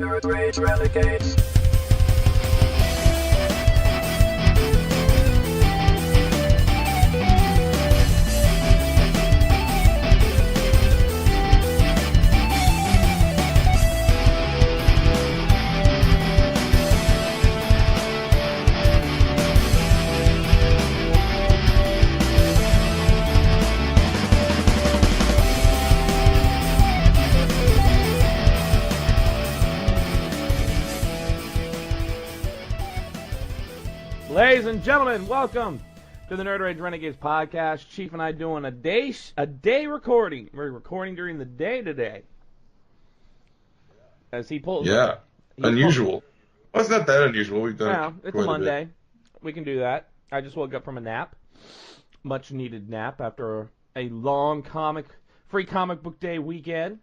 Nerd Rage Renegades. Ladies and gentlemen, welcome to the Nerd Rage Renegades podcast. Chief and I doing a day recording. We're recording during the day today. As he pulls. Yeah, unusual. Well, it's not that unusual. We've done it's a Monday. We can do that. I just woke up from a nap. Much needed nap after a long free comic book day weekend.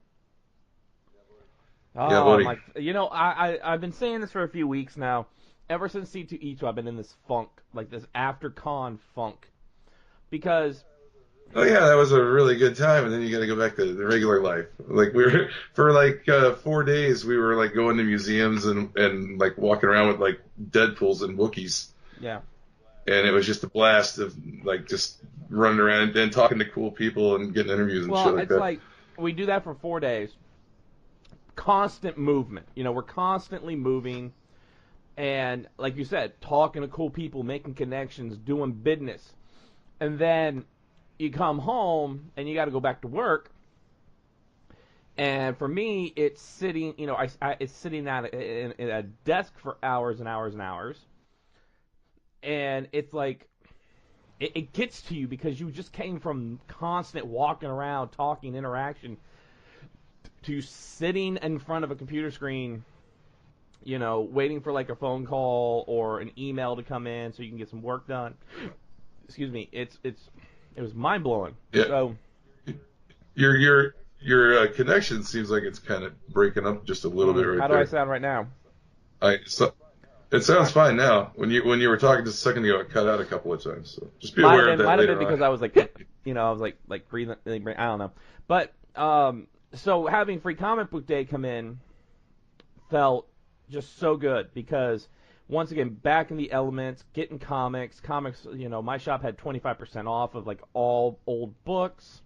Yeah, buddy. I've been saying this for a few weeks now. Ever since C2E2, I've been in this funk, like this after-con funk. Because... Oh, yeah, that was a really good time, and then you got to go back to the regular life. Like, we were, for 4 days, we were, like, going to museums and like, walking around with, like, Deadpools and Wookiees. Yeah. And it was just a blast of, like, just running around and talking to cool people and getting interviews and shit like that. Well, it's like, we do that for 4 days. Constant movement. You know, we're constantly moving. And, like you said, talking to cool people, making connections, doing business. And then you come home and you got to go back to work. And for me, it's sitting, it's sitting at a desk for hours and hours and hours. And it's like, it gets to you because you just came from constant walking around, talking, interaction, to sitting in front of a computer screen, waiting for like a phone call or an email to come in so you can get some work done. Excuse me. It was mind blowing. Yeah. So your connection seems like it's kind of breaking up just a little bit right there. How do I sound right now? It sounds fine now. When you were talking just a second ago, it cut out a couple of times. So just be aware of that might later have been because I was like, I was like breathing. I don't know. But so having Free Comic Book Day come in felt just so good because, once again, back in the elements, getting comics, my shop had 25% off of, like, all old books.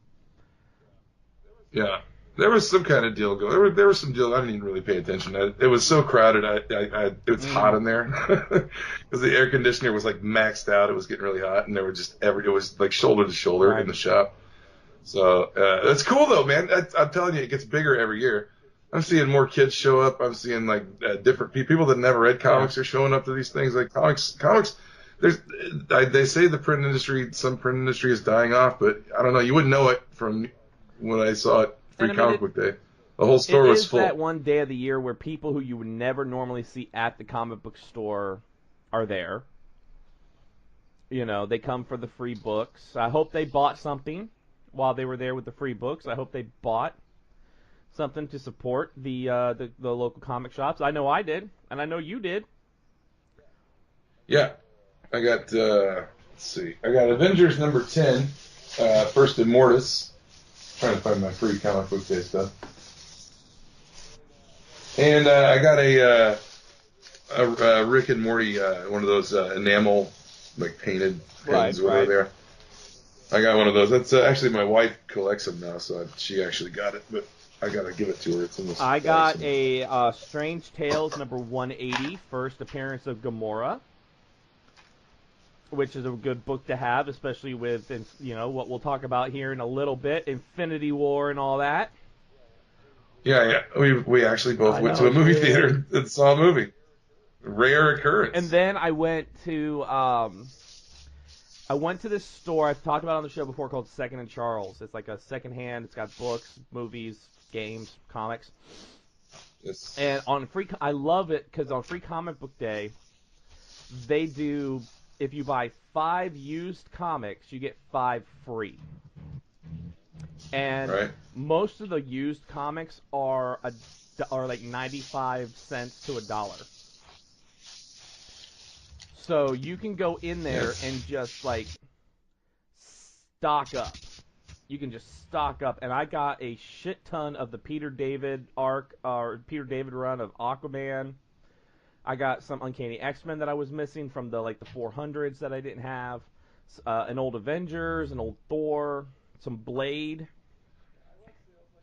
Yeah, there was some kind of deal going. There was some deal. I didn't even really pay attention. It was so crowded. It was hot in there because the air conditioner was, like, maxed out. It was getting really hot, and there were just it was, like, shoulder to shoulder in the shop. So, that's cool, though, man. I'm telling you, it gets bigger every year. I'm seeing more kids show up. I'm seeing like different people that never read comics are showing up to these things. Like comics. They say some print industry is dying off, but I don't know. You wouldn't know it from when I saw it Free Comic Book Day. The whole store was full. It is that one day of the year where people who you would never normally see at the comic book store are there. They come for the free books. I hope they bought something while they were there with the free books. I hope they bought something to support the local comic shops. I know I did, and I know you did. Yeah, I got let's see, I got Avengers number 10, First Immortus. Trying to find my Free Comic Book Day stuff, and I got a Rick and Morty, one of those enamel like painted pins over there. I got one of those. That's actually my wife collects them now, so she actually got it, but I gotta give it to her. It's almost. I got a Strange Tales number 180, first appearance of Gamora, which is a good book to have, especially with what we'll talk about here in a little bit, Infinity War and all that. Yeah. We actually both went to a movie theater and saw a movie. Rare occurrence. And then I went to this store I've talked about on the show before called Second and Charles. It's like a secondhand. It's got books, movies, games, comics. Yes. And I love it because on Free Comic Book Day, they do, if you buy 5 used comics, you get 5 free. And most of the used comics are like 95 cents to $1. So you can go in there and just like stock up. you can just stock up. And I got a shit ton of the Peter David arc, or Peter David run of Aquaman. I got some Uncanny X-Men that I was missing from the 400s that I didn't have. An old Avengers, an old Thor, some Blade.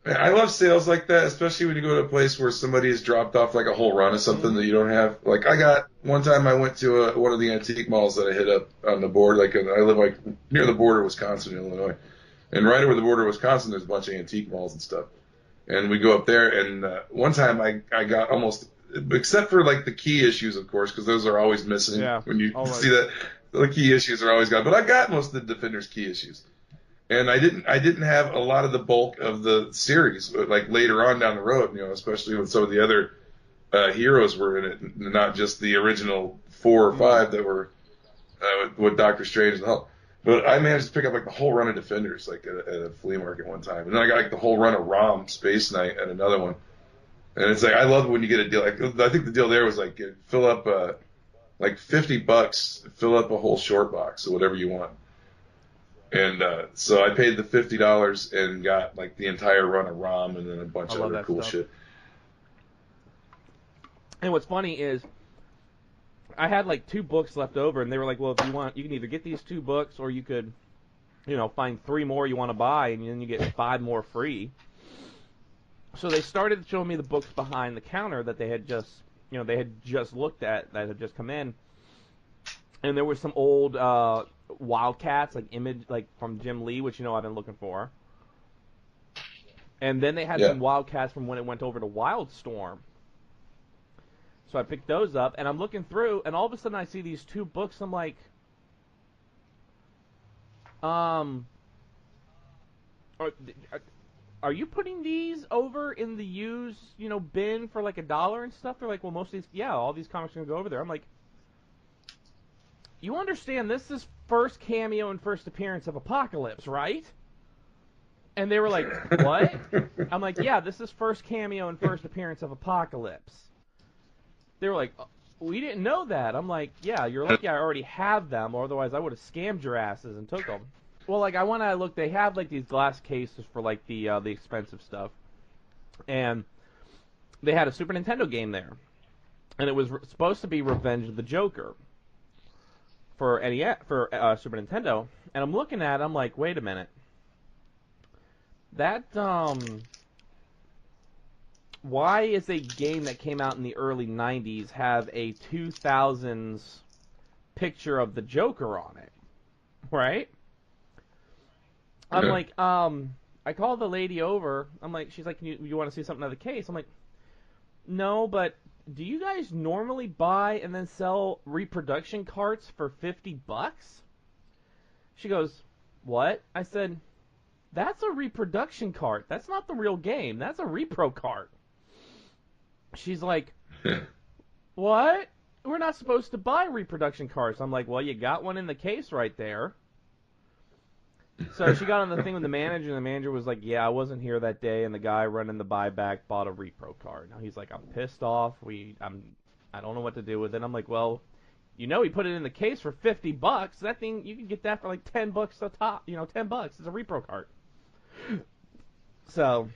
Man, I love sales like that, especially when you go to a place where somebody has dropped off like a whole run of something that you don't have. Like I got one time I went to one of the antique malls that I hit up on the border. I live near the border of Wisconsin and Illinois, and right over the border of Wisconsin there's a bunch of antique malls and stuff. And we go up there, and one time I got almost, except for the key issues, of course, because those are always missing. Yeah, when you always. see that, the key issues are always gone. But I got most of the Defender's key issues, and I didn't have a lot of the bulk of the series, later on down the road. Especially when some of the other heroes were in it, not just the original 4 or 5 that were with Doctor Strange and the Hulk. But I managed to pick up the whole run of Defenders at a flea market one time, and then I got the whole run of ROM Space Knight at another one. And it's I love when you get a deal. I think the deal there was fill up $50, fill up a whole short box or whatever you want. And so I paid the $50 and got the entire run of ROM and then a bunch of other cool shit. And what's funny is, I had 2 books left over, and they were like, well, if you want, you can either get these 2 books, or you could, find 3 more you want to buy, and then you get 5 more free. So they started showing me the books behind the counter that they had just looked at, that had just come in. And there were some old Wildcats, from Jim Lee, which I've been looking for. And then they had some Wildcats from when it went over to Wildstorm. So I picked those up, and I'm looking through, and all of a sudden I see these 2 books. I'm like, are you putting these over in the used, bin for $1 and stuff? They're like, well, most of these, all these comics are going to go over there. I'm like, you understand this is first cameo and first appearance of Apocalypse, right? And they were like, what? I'm like, yeah, this is first cameo and first appearance of Apocalypse. They were like, we didn't know that. I'm like, yeah, you're lucky I already have them, or otherwise I would have scammed your asses and took them. Well, I went and I looked. They have these glass cases for the expensive stuff, and they had a Super Nintendo game there, and it was supposed to be Revenge of the Joker for Super Nintendo. And I'm looking at it, I'm like, wait a minute, that why is a game that came out in the early 90s have a 2000s picture of the Joker on it, right? I'm like, I called the lady over. I'm like, she's like, you want to see something of the case? I'm like, no, but do you guys normally buy and then sell reproduction carts for $50? She goes, what? I said, that's a reproduction cart. That's not the real game. That's a repro cart. She's like, what? We're not supposed to buy reproduction carts. I'm like, well, you got one in the case right there. So she got on the thing with the manager, and the manager was like, yeah, I wasn't here that day, and the guy running the buyback bought a repro card. Now he's like, I'm pissed off. I don't know what to do with it. I'm like, well, he put it in the case for $50. That thing, you can get that for $10 a top. $10. It's a repro card. So,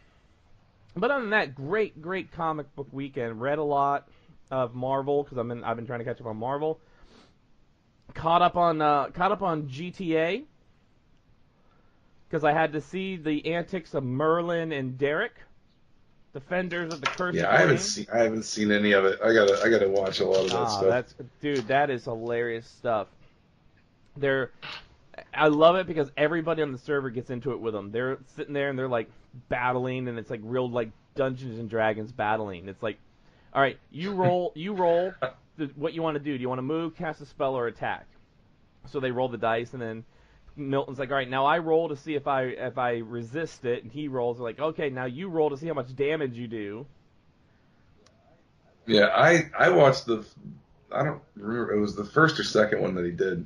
but other than that, great comic book weekend. Read a lot of Marvel because I've been trying to catch up on Marvel. Caught up on GTA. Because I had to see the antics of Merlin and Derek, Defenders of the Cursed Flame. I haven't seen any of it. I gotta watch a lot of that stuff. That is hilarious stuff. I love it because everybody on the server gets into it with them. They're sitting there and they're battling, and it's real Dungeons and Dragons battling. It's like, all right, you roll what you want to do. Do you want to move, cast a spell, or attack? So they roll the dice, and then Milton's like, all right, now I roll to see if I resist it, and he rolls like, okay, now you roll to see how much damage you do. Yeah, I watched I don't remember, it was the first or second one that he did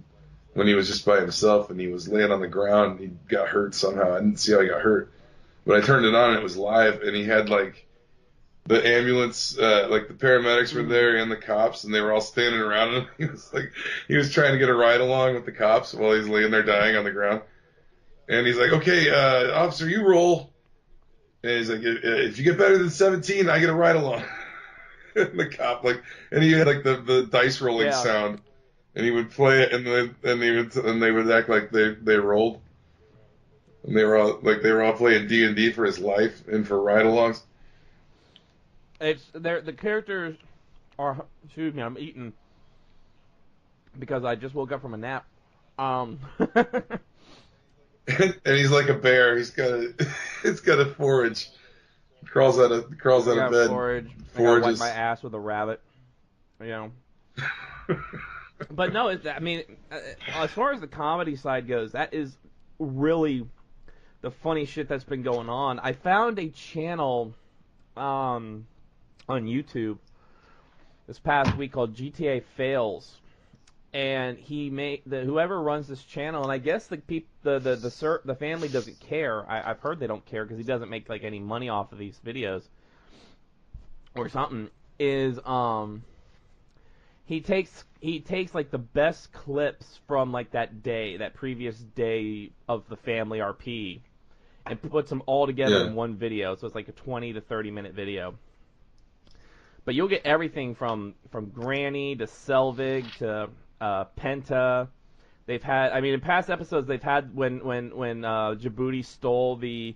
when he was just by himself and he was laying on the ground and he got hurt somehow. I didn't see how he got hurt, but I turned it on and it was live, and he had the ambulance, the paramedics were there and the cops, and they were all standing around him. He was trying to get a ride along with the cops while he's laying there dying on the ground. And he's like, okay, officer, you roll. And he's like, if you get better than 17, I get a ride along. And the cop and he had like the dice rolling Yeah. sound, and he would play it, and they would act like they rolled, and they were all playing D&D for his life and for ride-alongs. The characters are. Excuse me, I'm eating because I just woke up from a nap. And he's like a bear. It's got a forage. Crawls out of I gotta bed. forage. I gotta wipe Forages. my ass with a rabbit. You know. But no, I mean, as far as the comedy side goes, that is really the funny shit that's been going on. I found a channel on YouTube this past week called GTA Fails, and he made whoever runs this channel, and I guess the family doesn't care. I've heard they don't care because he doesn't make like any money off of these videos or something. He takes like the best clips from like that previous day of the family RP, and puts them all together in one video. So it's like a 20 to 30 minute video. But you'll get everything from Granny to Selvig to Penta. They've had, I mean, in past episodes they've had when Djibouti stole the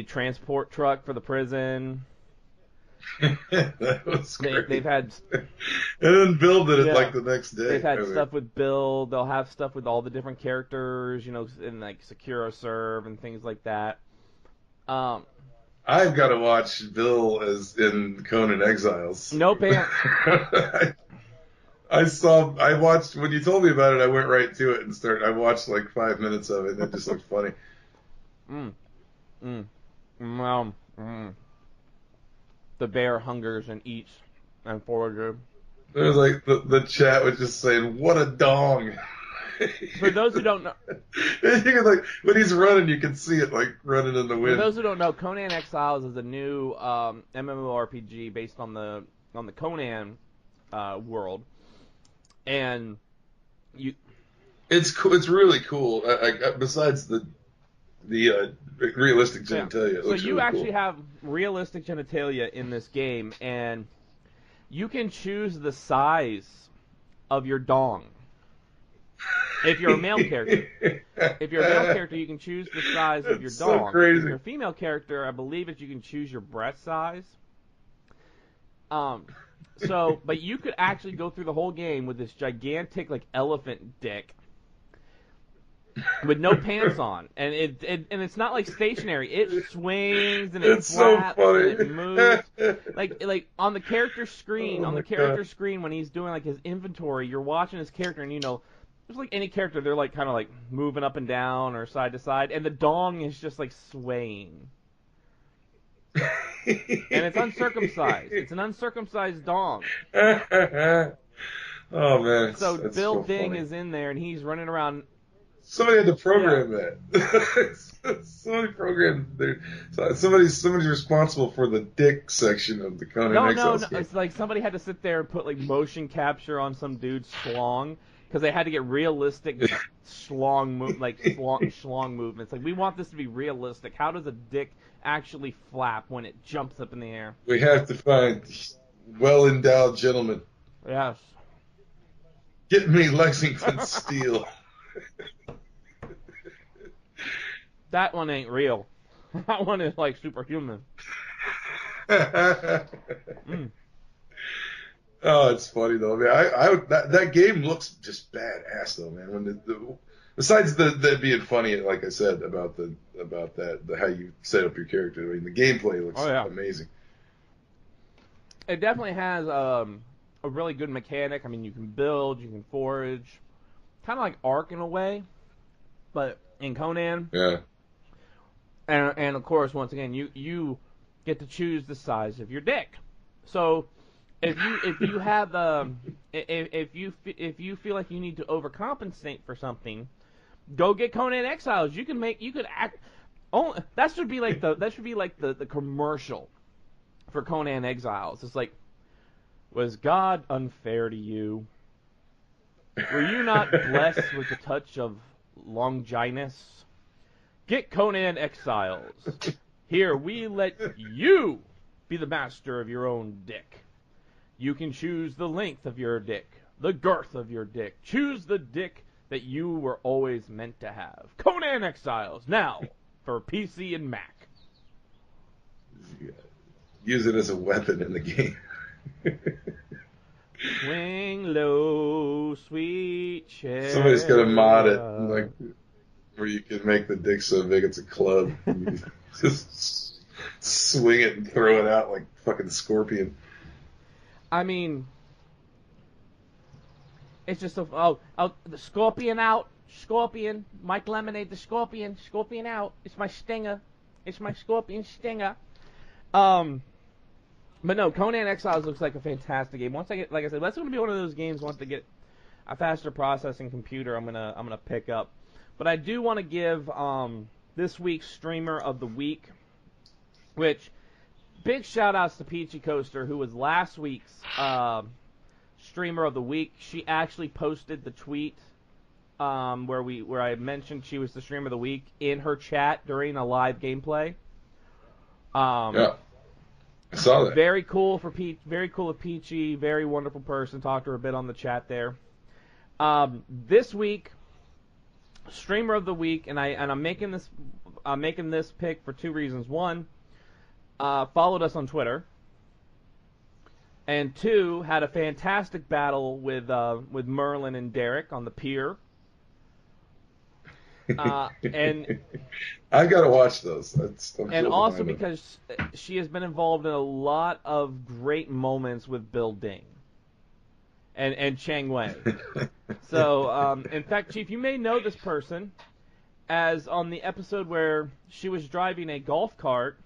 transport truck for the prison. That was great. They've had, and then Bill did it like the next day. They've had stuff with Bill. They'll have stuff with all the different characters, you know, in like Secura and things like that. I've got to watch Bill as in Conan Exiles. No pants. I watched when you told me about it. I went right to it and started. I watched like 5 minutes of it, and it just looked funny. The bear hungers and eats and forages. It was like the chat was just saying, "What a dong." For those who don't know, you can, like, when he's running, you can see it like running in the wind. For those who don't know, Conan Exiles is a new MMORPG based on the Conan world, and it's really cool. Besides the realistic genitalia, it so looks you really actually cool. have realistic genitalia in this game, and you can choose the size of your dong. If you're a male character. If you're a male character, you can choose the size of your dong. So crazy. If you're a female character, I believe that you can choose your breast size. But you could actually go through the whole game with this gigantic, like, elephant dick with no pants on, and it's not like stationary. It swings and it flaps so and it moves. Like on the character screen, screen when he's doing like his inventory, you're watching his character, and you know, just like any character, they're like kind of like moving up and down or side to side, and the dong is just like swaying. And it's uncircumcised. It's an uncircumcised dong. Oh man! So Bill so Ding funny. is in there, and he's running around. Somebody had to program that. Somebody programmed there. Somebody's responsible for the dick section of the Conan Exiles game. It's like somebody had to sit there and put like motion capture on some dude's schlong because they had to get realistic schlong movements. Like, we want this to be realistic. How does a dick actually flap when it jumps up in the air? We have to find well-endowed gentlemen. Yes. Get me Lexington Steel. That one ain't real. That one is like superhuman. Oh, it's funny though, man. That game looks just badass though, man. When besides the being funny, like I said about how you set up your character, I mean, the gameplay looks amazing. It definitely has a really good mechanic. I mean, you can build, you can forage, kind of like Ark in a way, but in Conan. Yeah. And of course, once again, you get to choose the size of your dick. So if you have if you feel like you need to overcompensate for something, go get Conan Exiles. You could act. Oh, that should be like the commercial for Conan Exiles. It's like, was God unfair to you? Were you not blessed with a touch of Longinus? Get Conan Exiles. Here we let you be the master of your own dick. You can choose the length of your dick, the girth of your dick. Choose the dick that you were always meant to have. Conan Exiles, now for PC and Mac. Use it as a weapon in the game. Swing low, sweet cherry. Somebody's got to mod it, like, where you can make the dick so big it's a club. And you just swing it and throw it out like fucking Scorpion. I mean, it's just the Scorpion out, Scorpion, Mike Lemonade, the Scorpion out. It's my stinger, it's my Scorpion stinger. But no, Conan Exiles looks like a fantastic game. Once I get, like I said, that's going to be one of those games. Once I get a faster processing computer, I'm gonna pick up. But I do want to give this week's streamer of the week, which big shout outs to Peachy Coaster, who was last week's streamer of the week. She actually posted the tweet where I mentioned she was the streamer of the week in her chat during a live gameplay. Yeah. I saw that. Very cool for very cool of Peachy, very wonderful person. Talked to her a bit on the chat there. This week, streamer of the week, and I'm making this pick for two reasons. One, followed us on Twitter, and two, had a fantastic battle with Merlin and Derek on the pier. And I've got to watch those. And also because she has been involved in a lot of great moments with Bill Ding and Chang Wei. So, in fact, Chief, you may know this person as on the episode where she was driving a golf cart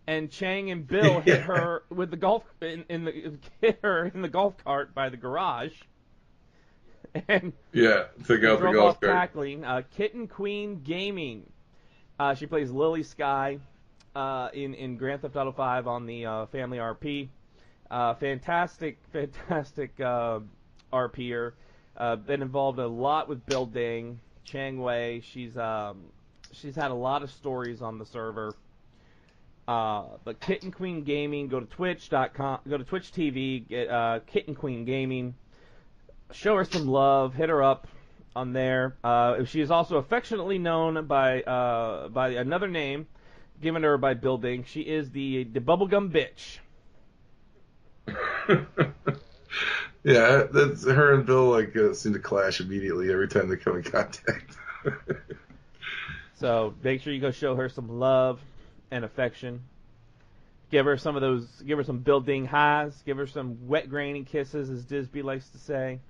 and Chang and Bill hit her with the golf hit her in the golf cart by the garage. And took out the golf cart. Cackling. Kitten Queen Gaming. She plays Lily Sky in Grand Theft Auto 5 on the Family RP. Fantastic RPer. Been involved a lot with Bill Ding, Chang Wei. She's had a lot of stories on the server. But Kitten Queen Gaming. Go to Twitch.com. Go to Twitch TV. Get Kitten Queen Gaming. Show her some love. Hit her up on there. She is also affectionately known by another name given to her by Bill Ding. She is the bubblegum bitch. Yeah, that's her and Bill seem to clash immediately every time they come in contact. So make sure you go show her some love and affection. Give her some Bill Ding highs. Give her some wet grainy kisses, as Disby likes to say.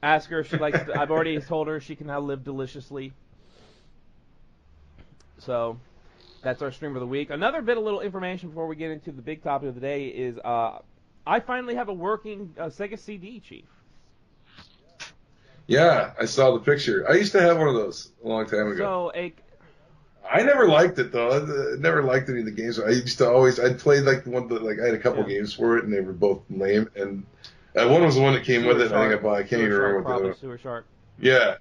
Ask her if she likes to, I've already told her she can now live deliciously. So, that's our stream of the week. Another bit of little information before we get into the big topic of the day is I finally have a working Sega CD, Chief. Yeah, I saw the picture. I used to have one of those a long time ago. So, I never liked it, though. I never liked any of the games. I'd played I had a couple games for it, and they were both lame, and one was the one that came with it. I think I can't even remember what the other. Sewer Shark. Yeah,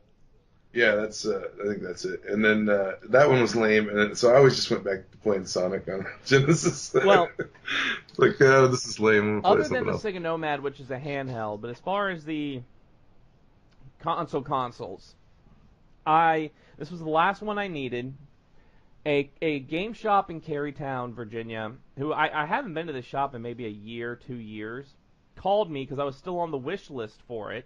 that's. I think that's it. And then that one was lame, and so I always just went back to playing Sonic on Genesis. Well, it's like this is lame. Other than the Sega Nomad, which is a handheld, but as far as the consoles, this was the last one I needed. A game shop in Carytown, Virginia, who I haven't been to this shop in maybe a year, 2 years. Called me because I was still on the wish list for it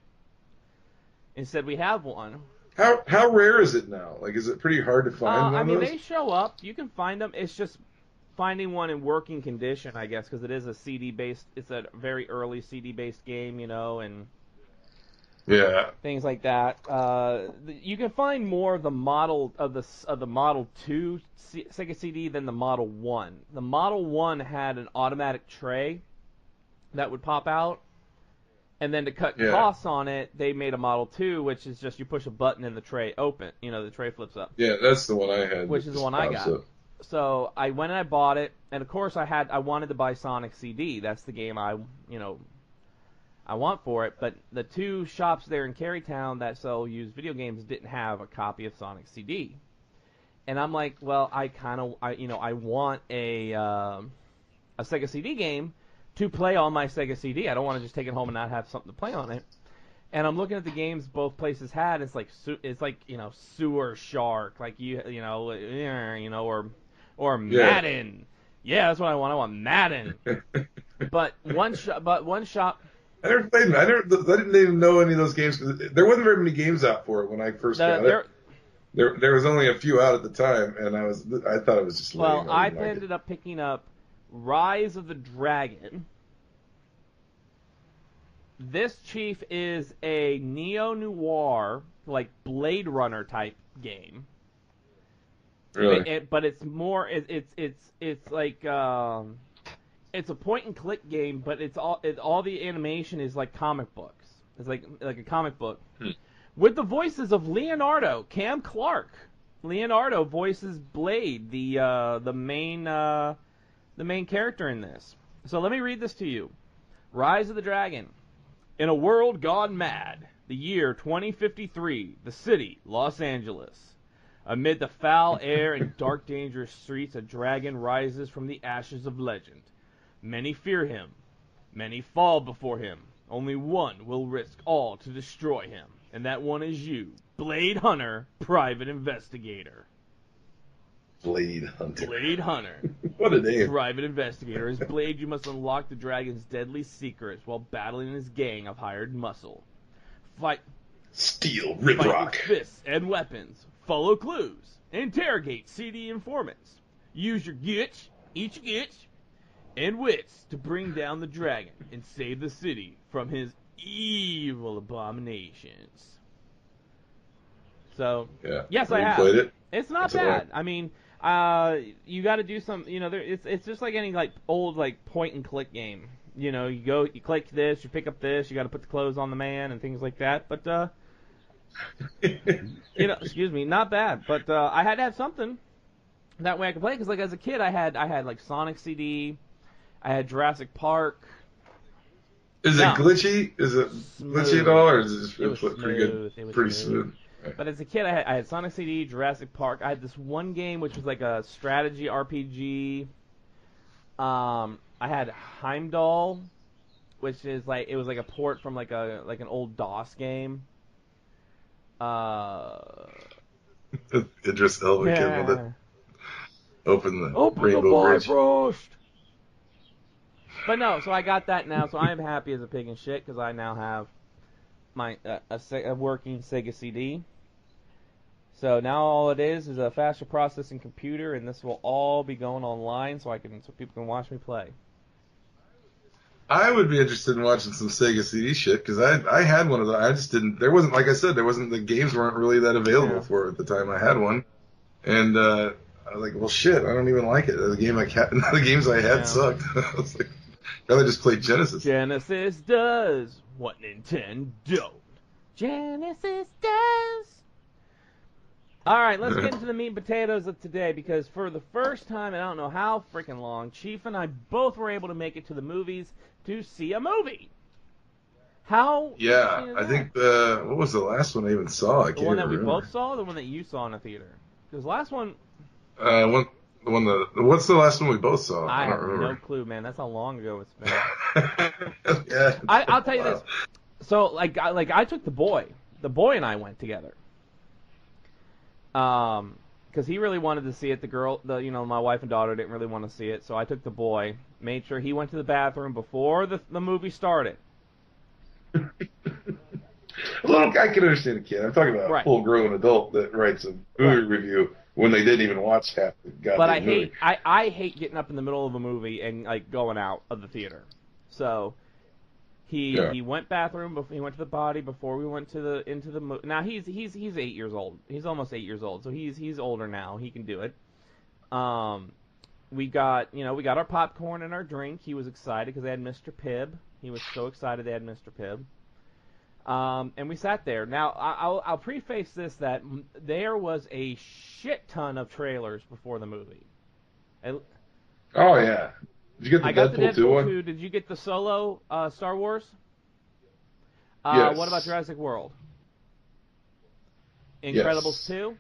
and said we have one. How rare is it now? Is it pretty hard to find? I mean, they show up. You can find them. It's just finding one in working condition, I guess, because it is a CD based. It's a very early CD based game, and things like that. You can find more of the model of the Model 2 Sega CD than the Model 1. The Model 1 had an automatic tray that would pop out, and then to cut costs on it, they made a Model 2, which is just you push a button and the tray open. The tray flips up. Yeah, that's the one I had. Which is the one I got. Up. So I went and I bought it, and of course I wanted to buy Sonic CD. That's the game I want for it. But the two shops there in Carytown that sell used video games didn't have a copy of Sonic CD. And I'm like, well, I want a Sega CD game to play on my Sega CD. I don't want to just take it home and not have something to play on it. And I'm looking at the games both places had. It's like Sewer Shark, like or Madden. Yeah, that's what I want. I want Madden. But one shop. I never played them. I didn't even know any of those games. There wasn't very many games out for it when I first got it. There was only a few out at the time, and I thought it was just lame. Well, I ended up picking up Rise of the Dragon. This, Chief, is a neo-noir, like Blade Runner type game. Really? But it's more. It's like it's a point and click game, but all the animation is like comic books. It's like a comic book with the voices of Leonardo, Cam Clark. Leonardo voices Blade, the main character in this. So let me read this to you. Rise of the Dragon. In a world gone mad, the year 2053, the city, Los Angeles. Amid the foul air and dark, dangerous streets, a dragon rises from the ashes of legend. Many fear him. Many fall before him. Only one will risk all to destroy him. And that one is you, Blade Hunter, Private Investigator. Blade Hunter. Blade Hunter. What a name. Private Investigator. As Blade, you must unlock the dragon's deadly secrets while battling his gang of hired muscle. Fight. Steel, rip Fight rock. with fists and weapons. Follow clues. Interrogate CD informants. Use your each and wits to bring down the dragon and save the city from his evil abominations. So, yeah. Yes, I have. Played it? It's not bad. I mean, you got to do some. It's just like any like old like point and click game. You click this, you pick up this, you got to put the clothes on the man and things like that. But excuse me, not bad. But I had to have something that way I could play because like as a kid I had like Sonic CD, I had Jurassic Park. Is it glitchy? Is it glitchy at all, or is it just pretty good? It was pretty smooth. But as a kid, I had Sonic CD, Jurassic Park. I had this one game which was like a strategy RPG. I had Heimdall, which is like it was like a port from like an old DOS game. Idris Elba came with it. Open the Rainbow Bridge. Bifrost. But no, so I got that now. So I am happy as a pig in shit because I now have my a working Sega CD. So now all it is a faster processing computer, and this will all be going online so people can watch me play. I would be interested in watching some Sega CD shit because I had one of those. I just didn't. There wasn't, like I said, the games weren't really that available for it at the time I had one, and I was like, well, shit, I don't even like it. The games I had sucked. I was like, I'd rather just play Genesis. Genesis does what Nintendo don't. Genesis does. All right, let's get into the meat and potatoes of today because for the first time in I don't know how freaking long, Chief and I both were able to make it to the movies to see a movie. How? Yeah, I think what was the last one I even saw? I can't The one that remember. we both saw, or the one that you saw in a theater? Because the last one. What's the last one we both saw? I don't have remember. no clue, man. That's how long ago it's been. Yeah. I'll tell you this. So I took the boy and I went together. Because he really wanted to see it. The girl, my wife and daughter didn't really want to see it, so I took the boy. Made sure he went to the bathroom before the movie started. Look, I can understand a kid. I'm talking about a full-grown adult that writes a movie review when they didn't even watch half the goddamn movie. But I hate getting up in the middle of a movie and like going out of the theater. So he went bathroom. He went to the potty before we went into the movie. Now he's 8 years old. He's almost 8 years old, so he's older now. He can do it. We got our popcorn and our drink. He was excited because they had Mr. Pibb. He was so excited they had Mr. Pibb. And we sat there. Now I'll preface this that there was a shit ton of trailers before the movie. Oh yeah. Did you get the Deadpool 2 one? Did you get the Solo Star Wars? Yes. What about Jurassic World? Incredibles 2?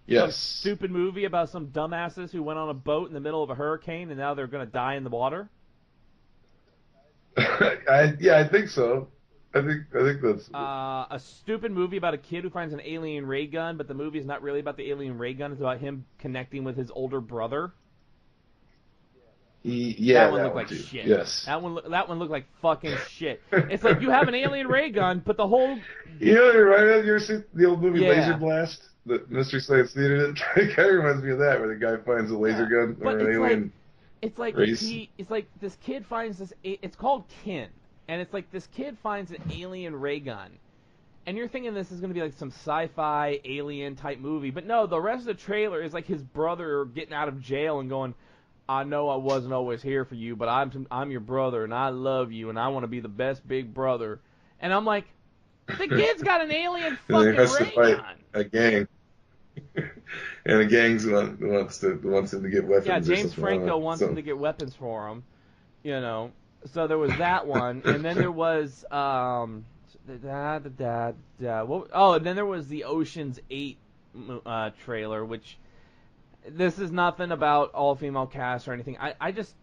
Some Yes. stupid movie about some dumbasses who went on a boat in the middle of a hurricane and now they're going to die in the water? I think so. I think that's. A stupid movie about a kid who finds an alien ray gun, but the movie is not really about the alien ray gun. It's about him connecting with his older brother. Yeah, That one looked one like too. shit. Yes. That one looked like fucking shit. It's like you have an alien ray gun, but the whole You're right. You ever seen the old movie Yeah. Laser Blast? The Mystery Science Theater. It kind of reminds me of that, where the guy finds a laser gun or but an alien. it's like race. it's like this kid finds this. It's called Kin, and it's like this kid finds an alien ray gun, and you're thinking this is going to be like some sci-fi alien type movie, but no, the rest of the trailer is like his brother getting out of jail and going, I know I wasn't always here for you, but I'm your brother and I love you and I want to be the best big brother. And I'm like, the kid's got an alien And fucking he has to ray fight gun. a gang. And the gang wants him to get weapons. Yeah, or James something. Franco wants him to get weapons for him, you know. So there was that one, and then there was and then there was the Ocean's 8 trailer, which this is nothing about all-female cast or anything. I just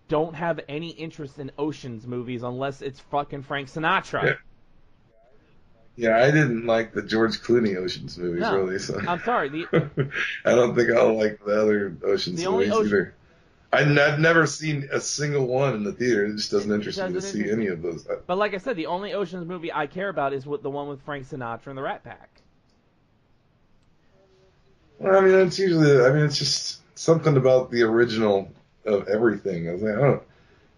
don't have any interest in Ocean's movies unless it's fucking Frank Sinatra. Yeah, I didn't like the George Clooney Ocean's movies, No, really. So. I'm sorry. I don't think I'll like the other Ocean's movies either. I've never seen a single one in the theater. It just doesn't interest me to see any of those. But like I said, the only Ocean's movie I care about is the one with Frank Sinatra and the Rat Pack. Well, I mean, it's just something about the original of everything. I was like,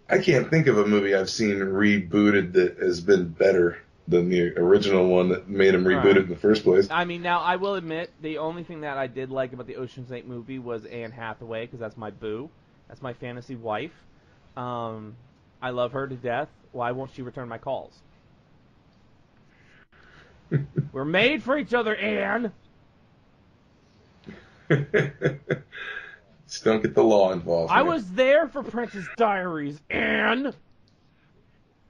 I can't think of a movie I've seen rebooted that has been better than the original one that made him reboot it in the first place. I mean, now I will admit the only thing that I did like about the Ocean's 8 movie was Anne Hathaway, because that's my boo. That's my fantasy wife. I love her to death. Why won't she return my calls? We're made for each other, Anne. Just don't get the law involved. I was there for Princess Diaries, Anne.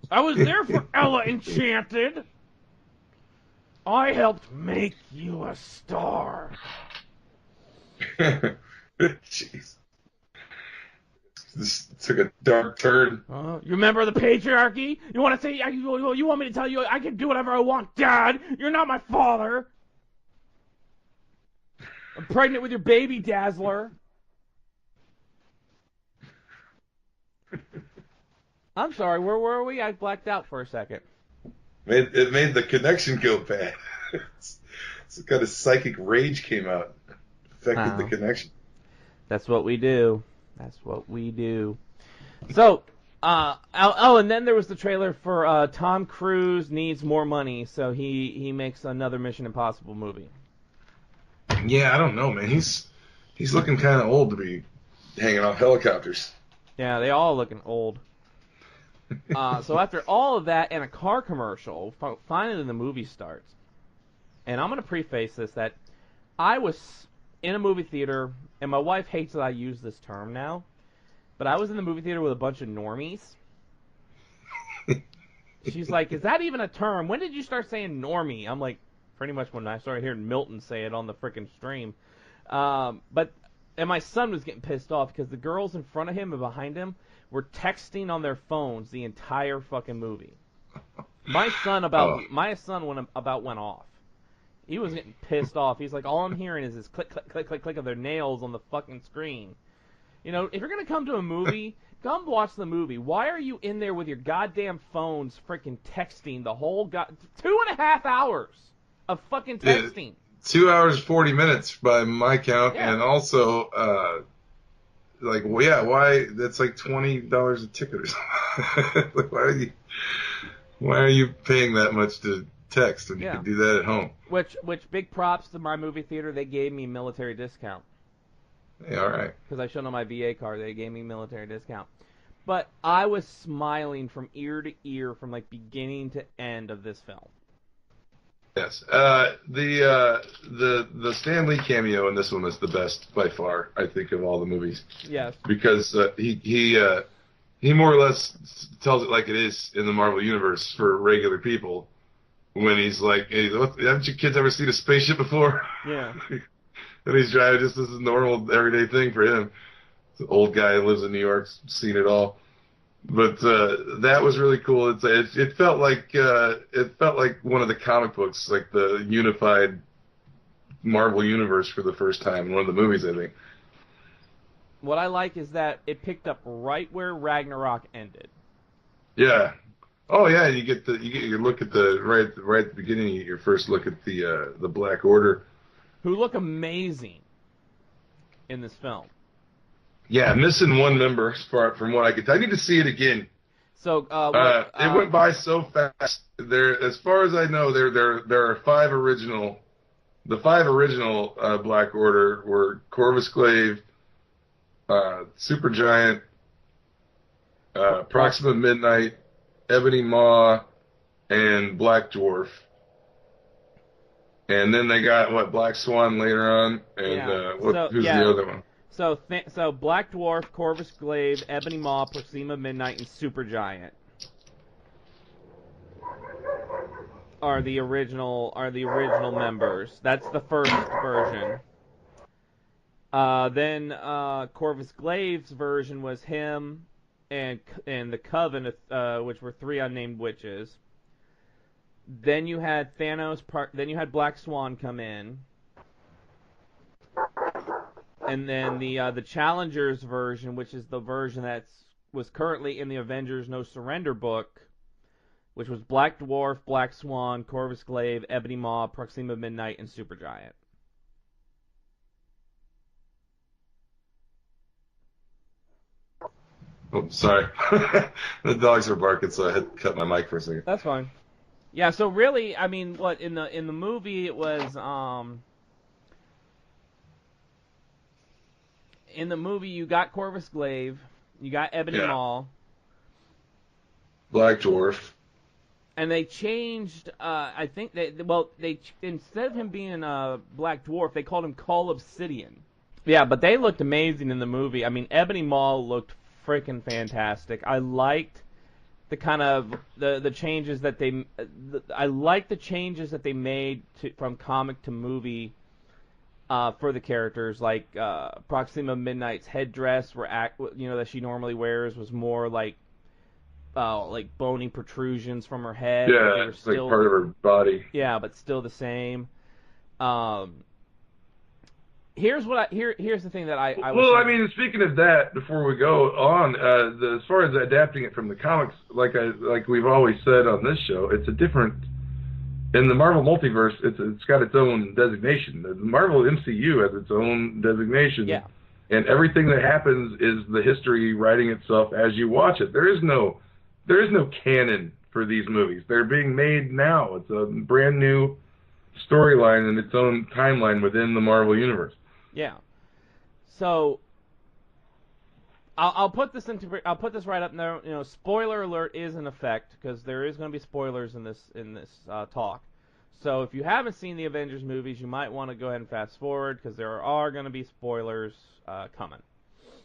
I was there for Ella Enchanted. I helped make you a star. Jeez. This took a dark turn. You remember the patriarchy? You want to say? You want me to tell you I can do whatever I want, Dad? You're not my father. I'm pregnant with your baby, Dazzler. I'm sorry, where were we? I blacked out for a second. It made the connection go bad. Some kind of psychic rage came out, affected the connection. That's what we do. That's what we do. So, and then there was the trailer for Tom Cruise needs more money, so he makes another Mission Impossible movie. Yeah, I don't know, man. He's looking kind of old to be hanging off helicopters. Yeah, they all looking old. So after all of that and a car commercial, finally the movie starts. And I'm going to preface this that I was in a movie theater, and my wife hates that I use this term now, but I was in the movie theater with a bunch of normies. She's like, is that even a term? When did you start saying normie? I'm like, pretty much when I started hearing Milton say it on the frickin' stream. And my son was getting pissed off because the girls in front of him and behind him were texting on their phones the entire fucking movie. My son went off. He was getting pissed off. He's like, all I'm hearing is this click, click, click, click, click of their nails on the fucking screen. You know, if you're gonna come to a movie, come watch the movie. Why are you in there with your goddamn phones freaking texting the whole 2.5 hours of fucking texting? 2 hours 40 minutes by my count, and also, why? That's like $20 a ticket or something. Like, why are you paying that much to text when you can do that at home? Which big props to my movie theater. They gave me military discount. Hey, all right. Because I showed them my VA card, they gave me military discount. But I was smiling from ear to ear from like beginning to end of this film. Yes. The Stan Lee cameo in this one was the best by far, I think, of all the movies. Yes. Because he more or less tells it like it is in the Marvel Universe for regular people. When he's like, hey, haven't you kids ever seen a spaceship before? Yeah. And he's driving just as a normal, everyday thing for him. It's an old guy who lives in New York, seen it all. But that was really cool. It felt like one of the comic books, like the unified Marvel universe for the first time in one of the movies, I think. What I like is that it picked up right where Ragnarok ended. Yeah. Oh yeah, you get your look at the right at the beginning. You get your first look at the Black Order, who look amazing in this film. Yeah, missing one member from what I could tell. I need to see it again. So it went by so fast. There, as far as I know, there are five original. The five original Black Order were Corvus Glaive, Supergiant, Proxima Midnight, Ebony Maw, and Black Dwarf. And then they got Black Swan later on, and who's the other one? So Black Dwarf, Corvus Glaive, Ebony Maw, Proxima Midnight, and Supergiant are the original members. That's the first version. Then Corvus Glaive's version was him and the Coven, which were three unnamed witches. Then you had Thanos. Then you had Black Swan come in, and then the Challengers version, which is the version that was currently in the Avengers No Surrender book, which was Black Dwarf, Black Swan, Corvus Glaive, Ebony Maw, Proxima Midnight, and Supergiant. Oh, sorry. The dogs are barking, so I had to cut my mic for a second. That's fine. Yeah, so really, I mean, in the movie it was in the movie you got Corvus Glaive, you got Ebony Maw, Black Dwarf, and they changed. I think they instead of him being Black Dwarf, they called him Cull Obsidian. Yeah, but they looked amazing in the movie. I mean, Ebony Maw looked freaking fantastic. I liked the kind of the changes that they I like the changes that they made from comic to movie for the characters, like Proxima Midnight's headdress that she normally wears was more like bony protrusions from her head. Yeah, they were still, like part of her body. Yeah, but still the same. Here's the thing that I I mean, speaking of that, before we go on, as far as adapting it from the comics, like we've always said on this show, it's a different. In the Marvel multiverse, it's got its own designation. The Marvel MCU has its own designation. Yeah. And everything that happens is the history writing itself as you watch it. There is no canon for these movies. They're being made now. It's a brand new storyline and its own timeline within the Marvel universe. Yeah. So I'll put this right up there. You know, spoiler alert is in effect because there is going to be spoilers in this talk. So if you haven't seen the Avengers movies, you might want to go ahead and fast forward because there are going to be spoilers coming.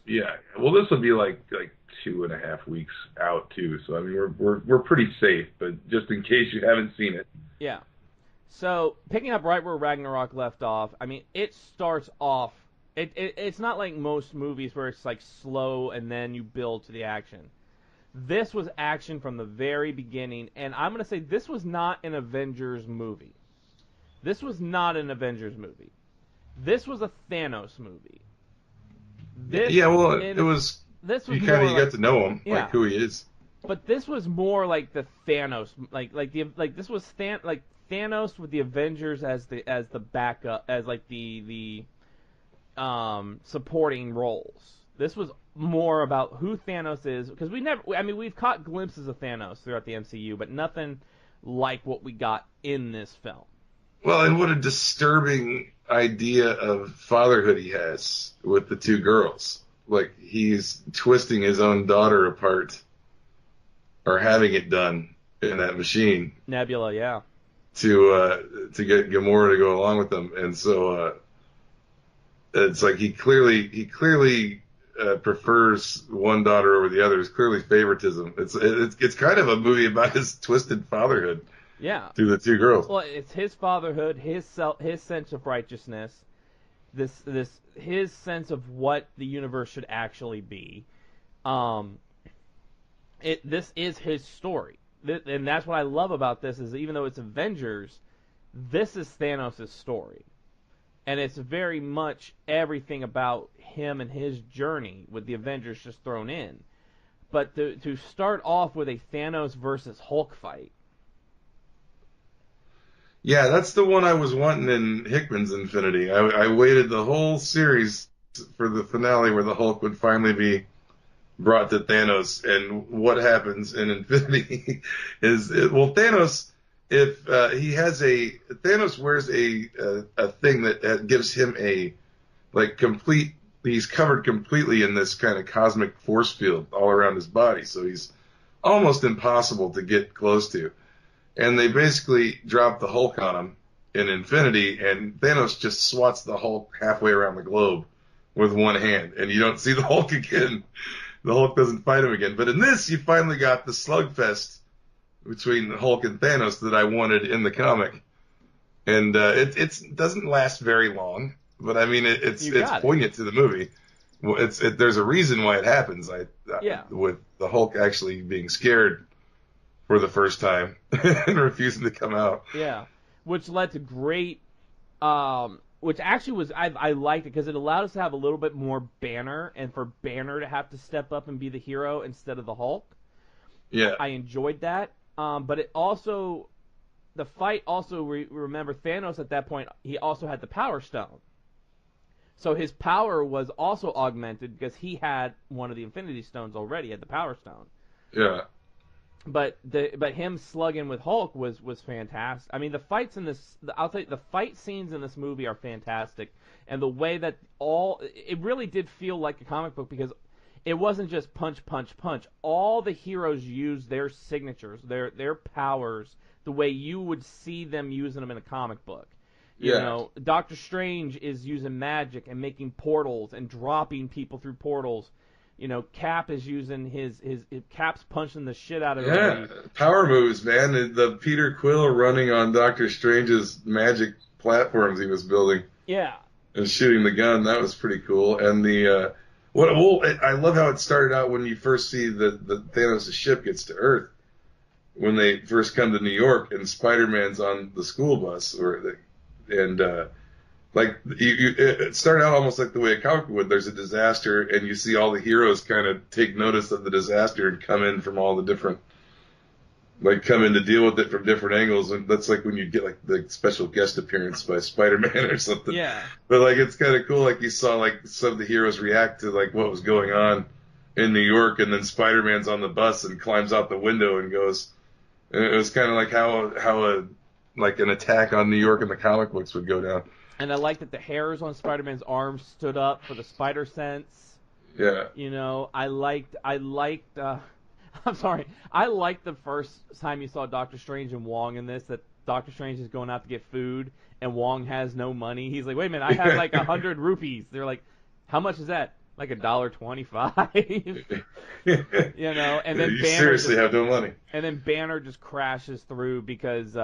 Yeah. Well, this will be like 2.5 weeks out too. So I mean, we're pretty safe, but just in case you haven't seen it. Yeah. So, picking up right where Ragnarok left off, I mean, it starts off... It's not like most movies where it's, like, slow and then you build to the action. This was action from the very beginning, and I'm going to say this was not an Avengers movie. This was not an Avengers movie. This was a Thanos movie. It was... This was you got to know him, like who he is. But this was more like the Thanos... this was Thanos with the Avengers as the backup, as like the supporting roles. This was more about who Thanos is, because we've caught glimpses of Thanos throughout the MCU, but nothing like what we got in this film. Well, and what a disturbing idea of fatherhood he has with the two girls. Like, he's twisting his own daughter apart, or having it done in that machine. Nebula, yeah. To get Gamora to go along with them, and so it's like he clearly prefers one daughter over the other. It's clearly favoritism. It's kind of a movie about his twisted fatherhood. Yeah. To the two girls. Well, it's his fatherhood, his sense of righteousness. his sense of what the universe should actually be. This is his story, and that's what I love about this. Is even though it's Avengers, this is Thanos' story, and it's very much everything about him and his journey with the Avengers just thrown in. But to start off with a Thanos versus Hulk fight. Yeah, that's the one I was wanting in Hickman's Infinity. I waited the whole series for the finale where the Hulk would finally be brought to Thanos, and what happens in Infinity is, well, Thanos, if he has Thanos wears a thing that gives him a, like, complete, he's covered completely in this kind of cosmic force field all around his body, so he's almost impossible to get close to. And they basically drop the Hulk on him in Infinity, and Thanos just swats the Hulk halfway around the globe with one hand, and you don't see the Hulk again. The Hulk doesn't fight him again. But in this, you finally got the slugfest between the Hulk and Thanos that I wanted in the comic. And it doesn't last very long, but I mean, it's poignant to the movie. Well, there's a reason why it happens. With the Hulk actually being scared for the first time and refusing to come out. Yeah, which led to great, which actually was, I liked it because it allowed us to have a little bit more Banner, and for Banner to have to step up and be the hero instead of the Hulk. Yeah. I enjoyed that. But it also, the fight also, remember Thanos at that point, he also had the Power Stone. So his power was also augmented because he had one of the Infinity Stones already, had the Power Stone. Yeah. But him slugging with Hulk was fantastic. I mean, the fights in this, I'll tell you, the fight scenes in this movie are fantastic, and the way that it really did feel like a comic book because it wasn't just punch, punch, punch. All the heroes used their signatures, their powers, the way you would see them using them in a comic book. You know, Doctor Strange is using magic and making portals and dropping people through portals. You know, Cap is using his Cap's punching the shit out of everybody. Yeah, power moves, man. The Peter Quill running on Doctor Strange's magic platforms he was building. Yeah. And shooting the gun, that was pretty cool. And I love how it started out when you first see the Thanos' ship gets to Earth. When they first come to New York and Spider-Man's on the school bus, it started out almost like the way a comic would. There's a disaster, and you see all the heroes kind of take notice of the disaster and come in from all the different, come in to deal with it from different angles. And that's like when you get like the special guest appearance by Spider-Man or something. Yeah. But it's kind of cool. You saw some of the heroes react to what was going on in New York, and then Spider-Man's on the bus and climbs out the window and goes. And it was kind of like how an attack on New York in the comic books would go down. And I like that the hairs on Spider-Man's arms stood up for the spider sense. Yeah. You know, I liked the first time you saw Doctor Strange and Wong in this, that Doctor Strange is going out to get food and Wong has no money. He's like, wait a minute, I have 100 rupees. They're like, how much is that? Like $1.25. You know, and then you Banner seriously have no money. And then Banner just crashes through because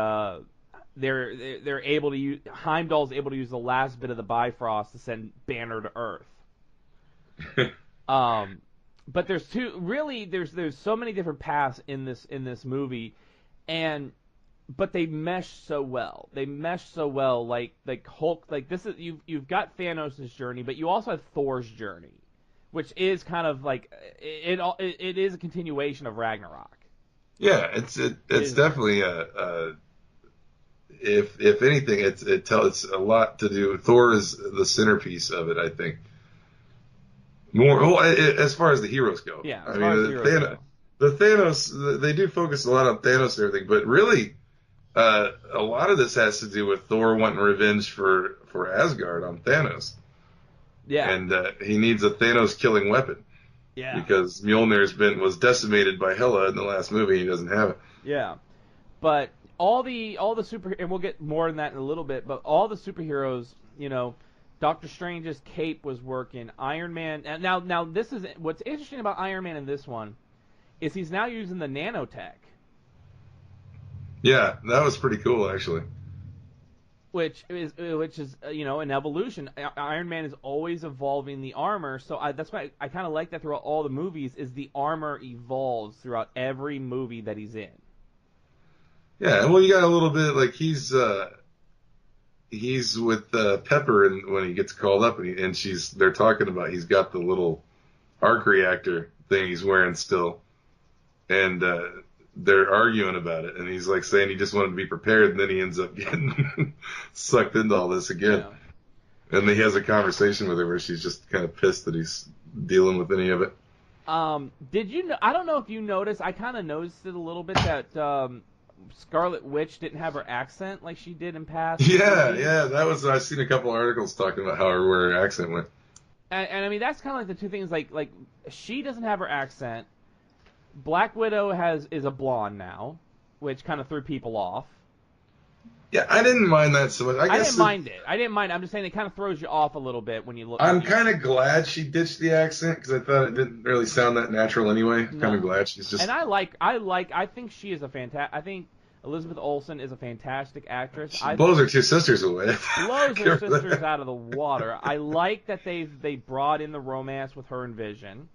they're able to use, Heimdall's able to use the last bit of the Bifrost to send Banner to Earth. But there's so many different paths in this movie, but they mesh so well. Like Hulk, this is you've got Thanos' journey, but you also have Thor's journey, which is kind of it is a continuation of Ragnarok. Yeah, it's definitely if anything, it's a lot to do. Thor is the centerpiece of it, I think. As far as the heroes go. Yeah, the Thanos, they do focus a lot on Thanos and everything, but really, a lot of this has to do with Thor wanting revenge for Asgard on Thanos. Yeah, and he needs a Thanos killing weapon. Yeah, because Mjolnir was decimated by Hela in the last movie. He doesn't have it. Yeah, but all the super, and we'll get more in that in a little bit, but all the superheroes, you know, Doctor Strange's cape was working. Iron Man, and now this is what's interesting about Iron Man in this one, is he's now using the nanotech. Yeah, that was pretty cool, actually. which is an evolution. Iron Man is always evolving the armor, so that's why I kind of like that throughout all the movies. Is the armor evolves throughout every movie that he's in. Yeah, well, you got a little bit like he's with Pepper, and when he gets called up, and they're talking about he's got the little arc reactor thing he's wearing still, and they're arguing about it, and he's like saying he just wanted to be prepared, and then he ends up getting sucked into all this again. Yeah. And then he has a conversation with her where she's just kind of pissed that he's dealing with any of it. Did you know? I don't know if you noticed. I kind of noticed it a little bit that Scarlet Witch didn't have her accent like she did in past. Yeah, movies. Yeah, that was. I've seen a couple articles talking about where her accent went. And I mean that's kind of like the two things. Like she doesn't have her accent. Black Widow is a blonde now, which kind of threw people off. Yeah, I didn't mind that so much. I didn't mind it. I didn't mind it. I'm just saying it kind of throws you off a little bit when you look. I'm kind of glad she ditched the accent because I thought it didn't really sound that natural anyway. No. Kind of glad she's just. And I think she is a fantastic. I think Elizabeth Olsen is a fantastic actress. She blows her two sisters away. Blows her sisters out of the water. I like that they brought in the romance with her and Vision.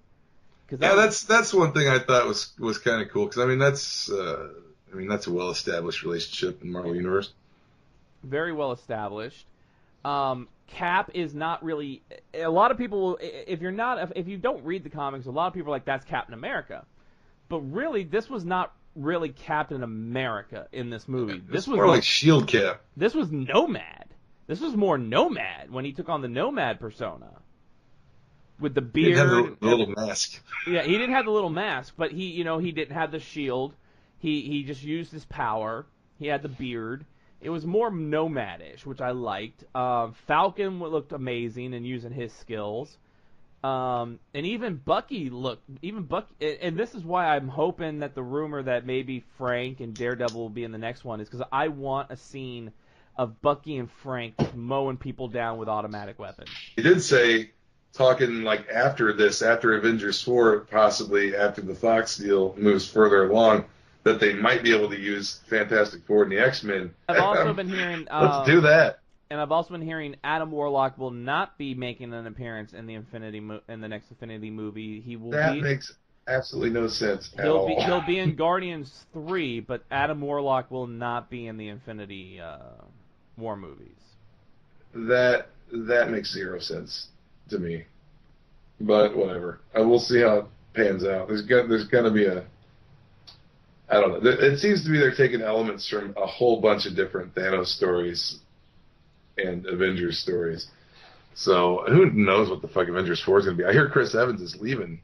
That's one thing I thought was kind of cool because I mean that's a well-established relationship in Marvel Universe. Very well established. Cap is not really. A lot of people, if you don't read the comics, a lot of people are like that's Captain America, but really this was not really Captain America in this movie. This was more like Shield Cap. This was Nomad. This was more Nomad when he took on the Nomad persona. With the beard, he didn't have the little mask. Yeah, he didn't have the little mask, but he didn't have the shield. He just used his power. He had the beard. It was more nomadish, which I liked. Falcon looked amazing in using his skills, and even Bucky and this is why I'm hoping that the rumor that maybe Frank and Daredevil will be in the next one is because I want a scene of Bucky and Frank just mowing people down with automatic weapons. He did say. Talking like after Avengers 4, possibly after the Fox deal moves further along, that they might be able to use Fantastic Four and the X-Men. I've also been hearing... let's do that. And I've also been hearing Adam Warlock will not be making an appearance in the next Infinity movie. That makes absolutely no sense at all. He'll be in Guardians 3, but Adam Warlock will not be in the Infinity War movies. That makes zero sense to me, but whatever. We'll see how it pans out. There's going to be I don't know. It seems to be they're taking elements from a whole bunch of different Thanos stories and Avengers stories. So who knows what the fuck Avengers 4 is going to be? I hear Chris Evans is leaving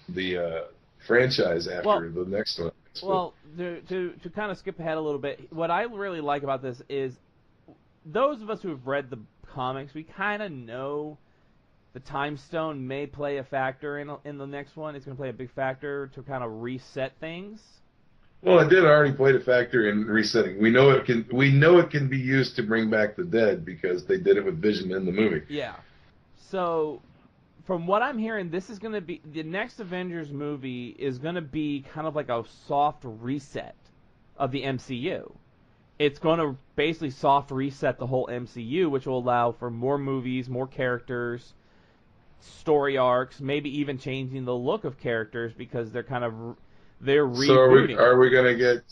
the franchise after the next one. Well, to kind of skip ahead a little bit, what I really like about this is those of us who have read the comics, we kind of know the Time Stone may play a factor in the next one. It's going to play a big factor to kind of reset things. Well, it did already play a factor in resetting. We know it can be used to bring back the dead because they did it with Vision in the movie. Yeah. So, from what I'm hearing, this is going to be the next Avengers movie is going to be kind of like a soft reset of the MCU. It's going to basically soft reset the whole MCU, which will allow for more movies, more characters, story arcs, maybe even changing the look of characters because they're rebooting. So are we going to get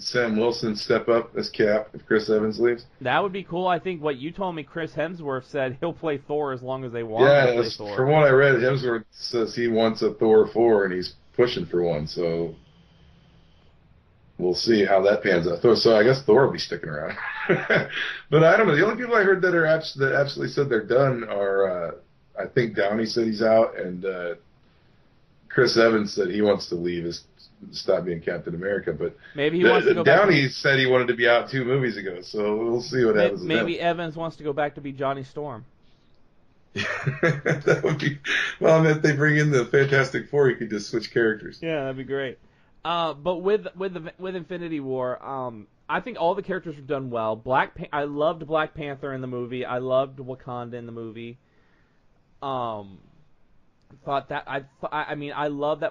Sam Wilson step up as Cap if Chris Evans leaves? That would be cool. I think what you told me, Chris Hemsworth said he'll play Thor as long as they want him to play Thor. From what I read, Hemsworth says he wants a Thor 4 and he's pushing for one, so we'll see how that pans out. So I guess Thor will be sticking around. But I don't know. The only people I heard that absolutely said they're done are I think Downey said he's out, and Chris Evans said he wants to leave, stop being Captain America. But maybe he wants to go Downey back said he wanted to be out 2 movies ago, so we'll see what happens. Maybe Evans wants to go back to be Johnny Storm. That would be well. If they bring in the Fantastic Four, you could just switch characters. Yeah, that'd be great. But with Infinity War, I think all the characters were done well. I loved Black Panther in the movie. I loved Wakanda in the movie. I love that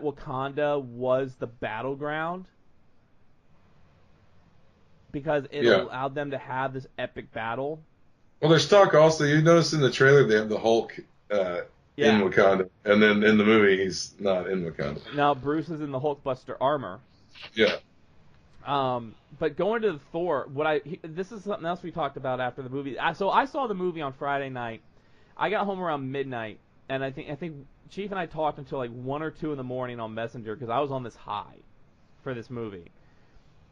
Wakanda was the battleground because it Yeah. allowed them to have this epic battle. Well, there's talk also. You notice in the trailer they have the Hulk in Yeah. Wakanda, and then in the movie he's not in Wakanda. Now Bruce is in the Hulkbuster armor. Yeah. But going to the Thor, this is something else we talked about after the movie. So I saw the movie on Friday night. I got home around midnight, and I think Chief and I talked until like 1 or 2 in the morning on Messenger because I was on this high for this movie.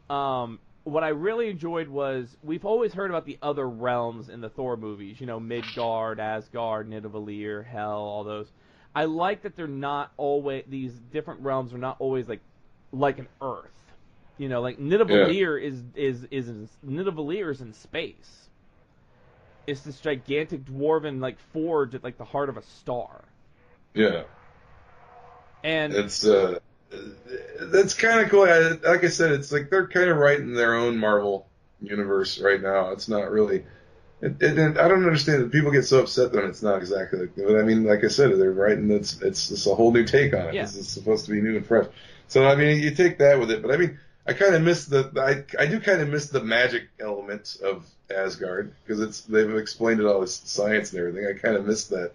What I really enjoyed was we've always heard about the other realms in the Thor movies. You know, Midgard, Asgard, Nidavellir, Hell, all those. I like that they're not always, these different realms are not always like an Earth. You know, like Nidavellir Nidavellir is in space. It's this gigantic dwarven like forge at like the heart of a star. Yeah. And it's that's kind of cool. Like I said, it's like they're kind of writing their own Marvel universe right now. It's not really. I don't understand that people get so upset when it's not exactly like. But I mean, like I said, they're writing. It's a whole new take on it. Yeah. This is supposed to be new and fresh. So I mean, you take that with it. But I mean, I kind of miss I do kind of miss the magic element of Asgard because they've explained it all this science and everything. I kind of miss that,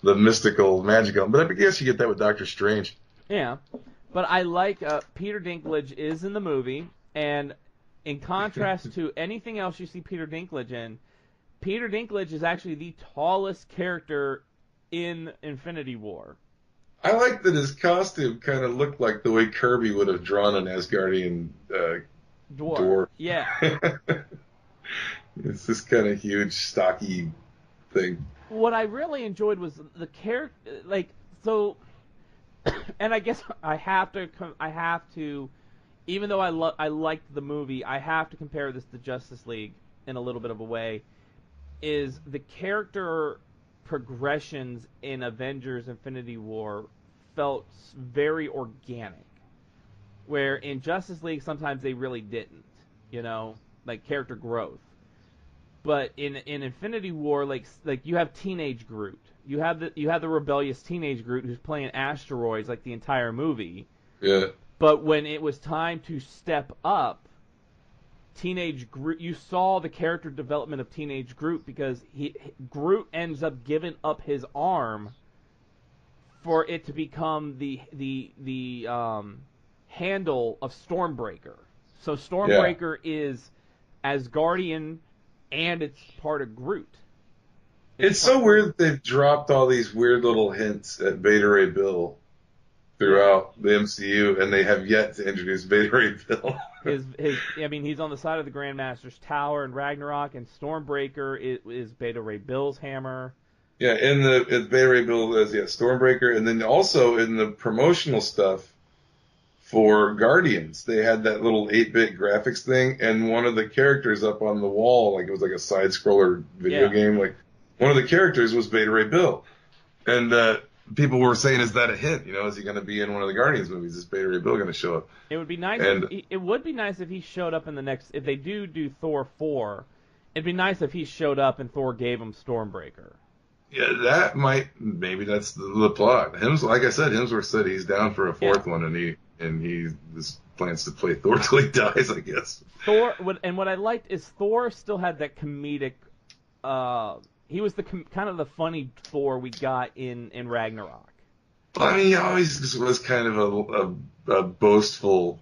the mystical magic element. But I guess you get that with Doctor Strange. Yeah, but I like Peter Dinklage is in the movie, and in contrast to anything else you see Peter Dinklage in, Peter Dinklage is actually the tallest character in Infinity War. I like that his costume kind of looked like the way Kirby would have drawn an Asgardian dwarf. Yeah. It's this kind of huge, stocky thing. What I really enjoyed was the character, and I guess I have to, even though I liked the movie, I have to compare this to Justice League in a little bit of a way, is the character progressions in Avengers Infinity War felt very organic, where in Justice League sometimes they really didn't, you know, like character growth. But in Infinity War, like you have teenage Groot, you have the rebellious teenage Groot who's playing asteroids like the entire movie. Yeah. But when it was time to step up, teenage Groot, you saw the character development of teenage Groot because Groot ends up giving up his arm for it to become the handle of Stormbreaker. So Stormbreaker is Asgardian, and it's part of Groot. It's so weird that they've dropped all these weird little hints at Beta Ray Bill throughout the MCU, and they have yet to introduce Beta Ray Bill. He's on the side of the Grandmaster's Tower in Ragnarok, and Stormbreaker is Beta Ray Bill's hammer. Yeah, in Beta Ray Bill is Stormbreaker, and then also in the promotional stuff for Guardians, they had that little 8-bit graphics thing, and one of the characters up on the wall, like it was like a side-scroller video game, like one of the characters was Beta Ray Bill, and people were saying, "Is that a hint? You know, is he going to be in one of the Guardians movies? Is Beta Ray Bill going to show up?" It would be nice. If he showed up in the next. If they do Thor 4, it'd be nice if he showed up and Thor gave him Stormbreaker. Yeah, that maybe that's the plot. Like I said, Hemsworth said he's down for a fourth one, and he plans to play Thor till he dies, I guess. What I liked is Thor still had that comedic. He was kind of the funny Thor we got in Ragnarok. I mean, he always just was kind of a boastful,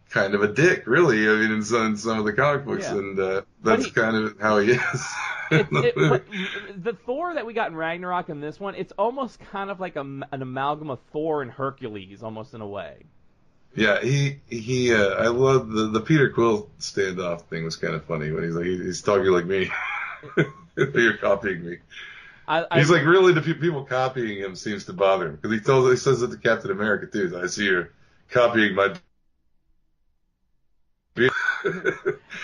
kind of a dick, really. I mean, in some of the comic books, and that's kind of how he is. The Thor that we got in Ragnarok and this one, it's almost kind of like an amalgam of Thor and Hercules, almost in a way. Yeah, I love the Peter Quill standoff thing was kind of funny when he's like, he's talking like me. You're copying me. He's like, really, the people copying him seems to bother him because he says it to Captain America too. I see you're copying my.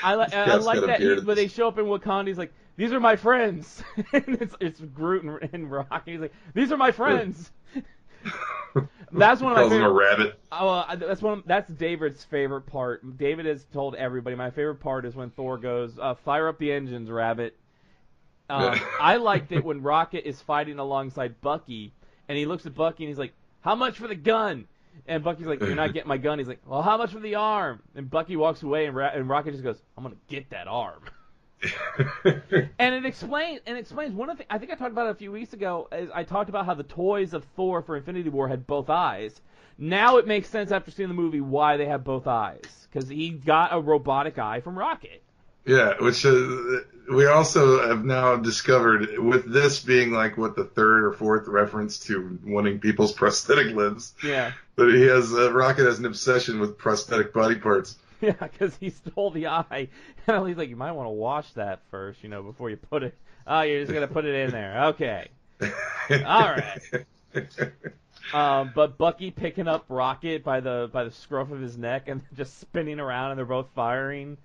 I like that when they show up in Wakanda, he's like, "These are my friends." And it's Groot and Rock. And he's like, "These are my friends." That's one of my favorite. Calls him a rabbit. Oh, that's David's favorite part. David has told everybody my favorite part is when Thor goes, "Fire up the engines, rabbit." I liked it when Rocket is fighting alongside Bucky, and he looks at Bucky and he's like, "How much for the gun?" And Bucky's like, "You're not getting my gun." He's like, "Well, how much for the arm?" And Bucky walks away, and Rocket just goes, "I'm gonna get that arm." And it explains one of the. I think I talked about it a few weeks ago. Is I talked about how the toys of Thor for Infinity War had both eyes. Now it makes sense after seeing the movie why they have both eyes, because he got a robotic eye from Rocket. Yeah, which we also have now discovered, with this being like what the third or fourth reference to wanting people's prosthetic limbs. Yeah. But he has Rocket has an obsession with prosthetic body parts. Yeah, because he stole the eye. And he's like, you might want to wash that first, before you put it. Oh, you're just gonna put it in there. Okay. All right. But Bucky picking up Rocket by the scruff of his neck and just spinning around, and they're both firing.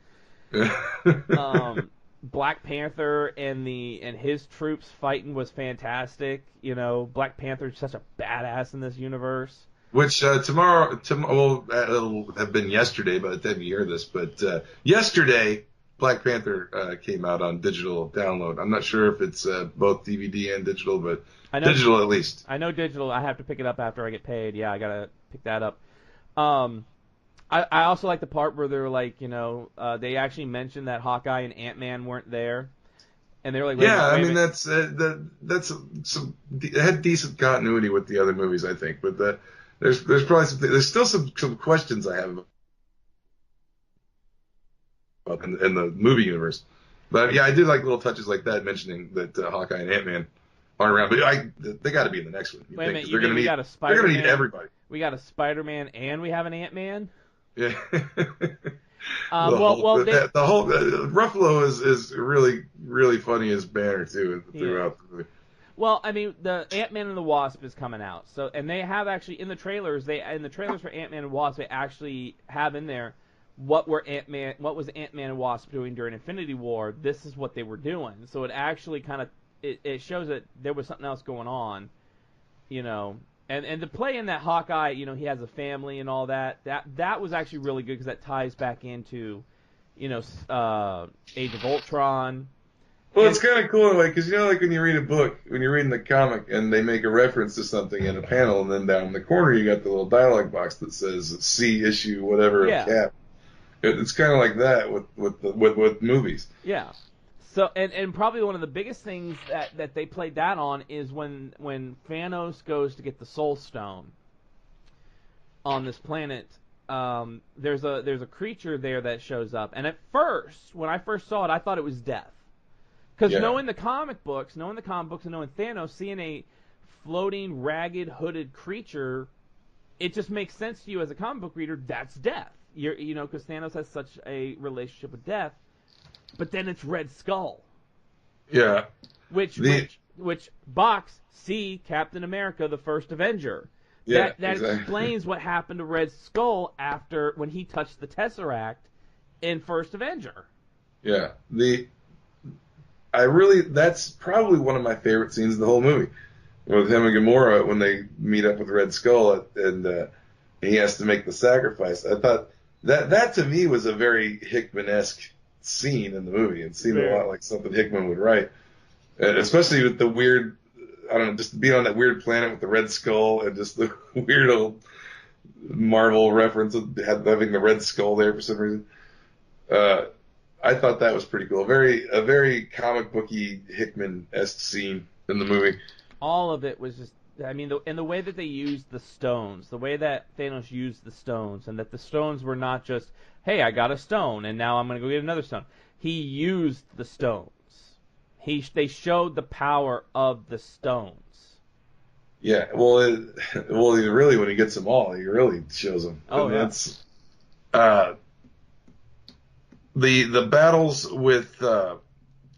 Black Panther and his troops fighting was fantastic. Black Panther's such a badass in this universe. Which tomorrow, well, it'll have been yesterday by the time you hear this, but yesterday Black Panther came out on digital download. I'm not sure if it's both DVD and digital, but digital at least. I know digital. I have to pick it up after I get paid. Yeah, I gotta pick that up. I also like the part where they're like, they actually mentioned that Hawkeye and Ant-Man weren't there, and they're like, that's some it had decent continuity with the other movies, I think, but there's probably there's still some questions I have about in the movie universe, but yeah, I did like little touches like that, mentioning that Hawkeye and Ant-Man aren't around, but they got to be in the next one. Wait a minute, they're going to need everybody. We got a Spider-Man and we have an Ant-Man. Yeah. The whole Ruffalo is really, really funny as Banner too throughout the movie. Well, I mean, the Ant-Man and the Wasp is coming out, so and they have actually in the trailers for Ant-Man and Wasp, they actually have in there what was Ant-Man and Wasp doing during Infinity War. This is what they were doing, so it actually kind of it shows that there was something else going on, And to play in that Hawkeye, he has a family and all that. That was actually really good because that ties back into, Age of Ultron. Well, it's kind of cool in a way because like when you read a book, when you're reading the comic, and they make a reference to something in a panel, and then down in the corner you got the little dialogue box that says "C issue whatever" of Cap. It's kind of like that with movies. Yeah. So and probably one of the biggest things that they played that on is when Thanos goes to get the Soul Stone on this planet. There's a creature there that shows up, and at first, when I first saw it, I thought it was Death, because knowing the comic books, and knowing Thanos, seeing a floating, ragged, hooded creature, it just makes sense to you as a comic book reader. That's Death. Because Thanos has such a relationship with Death. But then it's Red Skull. Yeah. Which box see Captain America, the first Avenger. Yeah, that exactly. explains what happened to Red Skull after when he touched the Tesseract in First Avenger. Yeah. That's probably one of my favorite scenes of the whole movie. With him and Gamora when they meet up with Red Skull and he has to make the sacrifice. I thought that to me was a very Hickman-esque scene in the movie. It seemed a lot like something Hickman would write, and especially with the weird, just being on that weird planet with the Red Skull and just the weird old Marvel reference of having the Red Skull there for some reason. I thought that was pretty cool. A very comic booky Hickman-esque scene in the movie. All of it was just, and the way that they used the stones, the way that Thanos used the stones, and that the stones were not just, hey, I got a stone, and now I'm going to go get another stone. He used the stones. They showed the power of the stones. Yeah, really, when he gets them all, he really shows them. Oh, and yeah. That's, the battles with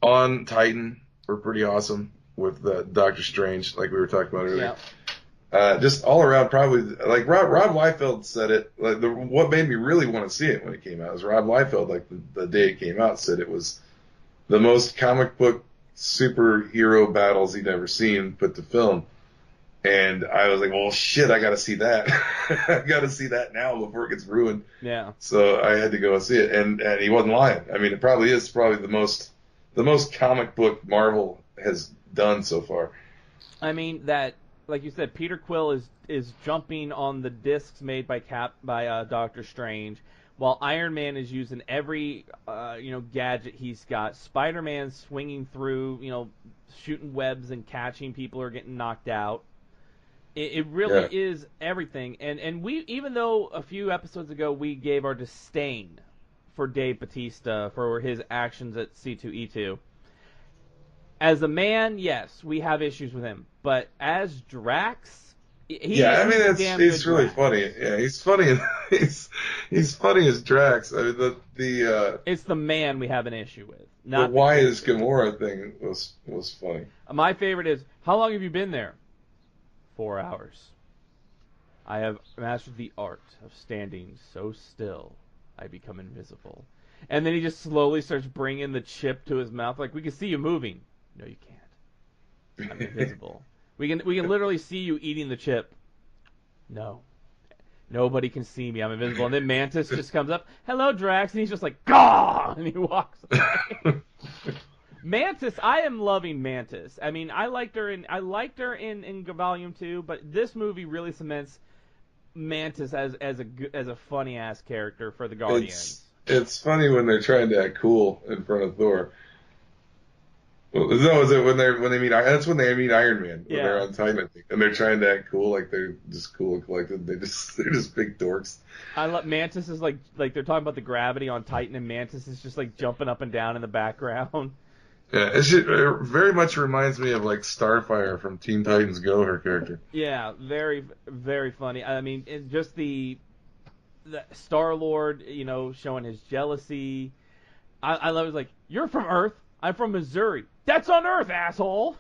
on Titan were pretty awesome with Doctor Strange, like we were talking about earlier. Yeah. Just all around, probably like Rob Liefeld said it. Like what made me really want to see it when it came out was Rob Liefeld. Like the day it came out, said it was the most comic book superhero battles he'd ever seen put to film. And I was like, well, shit, I got to see that. I got to see that now before it gets ruined. Yeah. So I had to go and see it, and he wasn't lying. I mean, it probably is the most comic book Marvel has done so far. I mean, that like you said, Peter Quill is jumping on the discs made by Doctor Strange, while Iron Man is using every gadget he's got. Spider-Man's swinging through, shooting webs and catching people who are getting knocked out. It really is everything. And we, even though a few episodes ago we gave our disdain for Dave Bautista for his actions at C2E2, as a man, yes, we have issues with him. But as Drax, he's really funny. Yeah, he's funny. He's funny as Drax. I mean, it's the man we have an issue with. The why is Gamora thing was funny. My favorite is, how long have you been there? 4 hours. I have mastered the art of standing so still I become invisible. And then he just slowly starts bringing the chip to his mouth, like, we can see you moving. No, you can't. I'm invisible. We can literally see you eating the chip. No. Nobody can see me. I'm invisible. And then Mantis just comes up. Hello, Drax. And he's just like, Gah! And he walks away. Mantis, I am loving Mantis. I mean, I liked her in Volume 2, but this movie really cements Mantis as a funny ass character for the Guardians. It's funny when they're trying to act cool in front of Thor. Well, no, is it when they meet? That's when they meet Iron Man. When they're on Titan, I think, and they're trying to act cool, like they're just cool and collected. They're just big dorks. I love Mantis is like they're talking about the gravity on Titan, and Mantis is just like jumping up and down in the background. Yeah, it very much reminds me of like Starfire from Teen Titans Go, her character. Yeah, very, very funny. I mean, just the Star-Lord, showing his jealousy. I love it. Like, you're from Earth, I'm from Missouri. That's on Earth, asshole!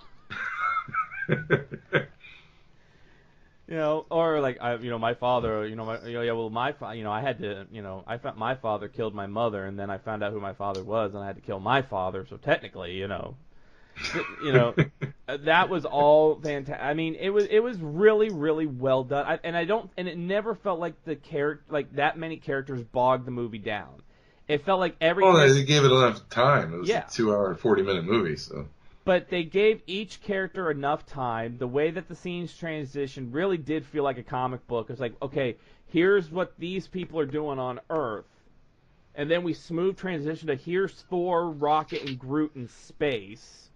Or like, my father, I had to, I found my father killed my mother, and then I found out who my father was, and I had to kill my father, so technically, that was all fantastic. I mean, it was really, really well done. And it never felt like that many characters bogged the movie down. It felt like they gave it enough time. It was a 2-hour, 40-minute movie, so. But they gave each character enough time. The way that the scenes transitioned really did feel like a comic book. It's like, okay, here's what these people are doing on Earth. And then we smooth transition to here's Thor, Rocket, and Groot in space.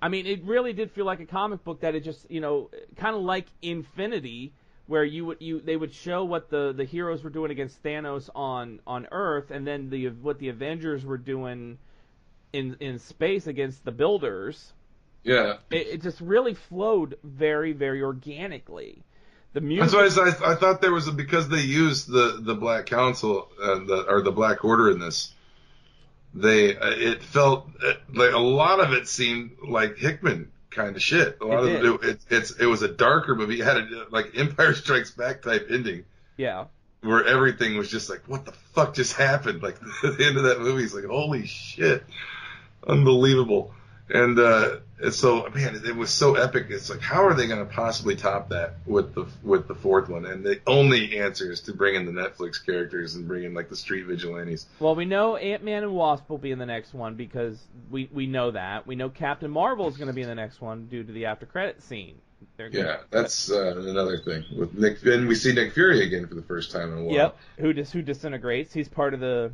I mean, it really did feel like a comic book that it just, kind of like Infinity, where they would show what the heroes were doing against Thanos on Earth, and then what the Avengers were doing in space against the Builders. Yeah. It just really flowed very, very organically. The music. That's why I thought there was because they used the Black Council or the Black Order in this. It felt like a lot of it seemed like Hickman kind of shit. A lot of it was a darker movie. It had like Empire Strikes Back type ending. Yeah. Where everything was just like, what the fuck just happened? Like at the end of that movie, it's like, holy shit, unbelievable. And so, man, it was so epic. It's like, how are they going to possibly top that with the fourth one? And the only answer is to bring in the Netflix characters and bring in like the street vigilantes. Well, we know Ant-Man and Wasp will be in the next one because we know that. We know Captain Marvel is going to be in the next one due to the after credit scene. That's another thing with Nick. And we see Nick Fury again for the first time in a while. Yep, who disintegrates. He's part of the.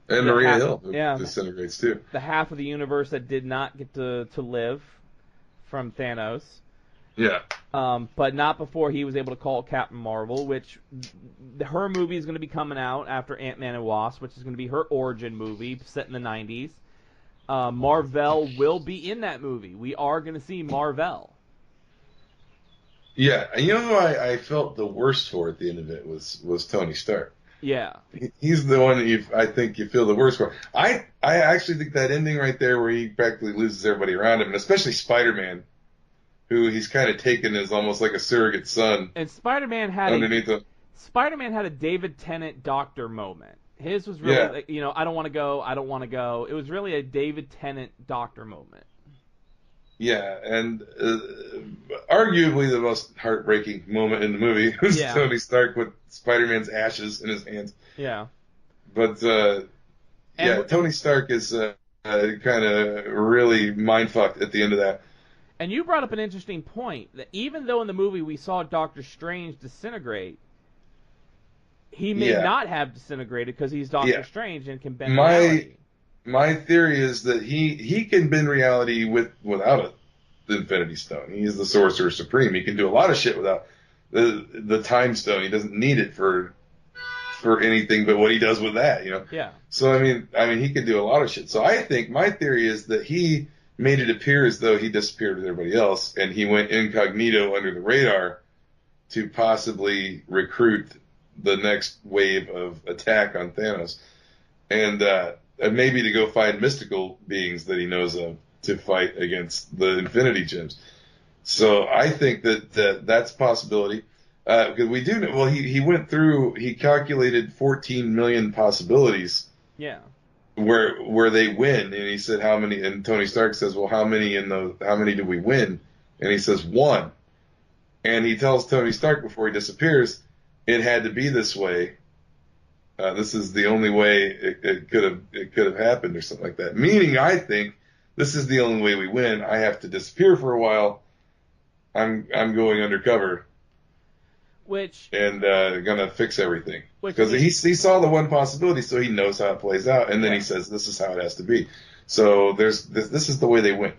And Maria Hill, who disintegrates too. The half of the universe that did not get to live from Thanos. Yeah. But not before he was able to call Captain Marvel, which her movie is going to be coming out after Ant-Man and Wasp, which is going to be her origin movie set in the 90s. Marvel will be in that movie. We are going to see Marvel. Yeah, and you know who I felt the worst for at the end of it was Tony Stark. Yeah. He's the one that I think you feel the worst for. I actually think that ending right there where he practically loses everybody around him, and especially Spider-Man, who he's kind of taken as almost like a surrogate son. And Spider-Man had a David Tennant doctor moment. His was really like, I don't want to go. It was really a David Tennant doctor moment. Yeah, and arguably the most heartbreaking moment in the movie was Tony Stark with Spider-Man's ashes in his hands. Yeah. But, Tony Stark is kind of really mind-fucked at the end of that. And you brought up an interesting point, that even though in the movie we saw Doctor Strange disintegrate, he may not have disintegrated because he's Doctor Strange and can bend reality. My theory is that he can bend reality without the Infinity Stone. He is the Sorcerer Supreme. He can do a lot of shit without the Time Stone. He doesn't need it for anything but what he does with that, Yeah. So I mean he can do a lot of shit. So I think my theory is that he made it appear as though he disappeared with everybody else, and he went incognito under the radar to possibly recruit the next wave of attack on Thanos, and maybe to go find mystical beings that he knows of to fight against the Infinity Gems. So I think that's a possibility. Because we do know, well, he calculated 14 million possibilities. Yeah. Where they win, and he said how many, and Tony Stark says, well, how many did we win? And he says 1. And he tells Tony Stark before he disappears, it had to be this way. This is the only way it could have happened, or something like that. Meaning, I think this is the only way we win. I have to disappear for a while. I'm going undercover. And gonna fix everything, because he saw the one possibility, so he knows how it plays out, and then he says this is how it has to be. So this is the way they win.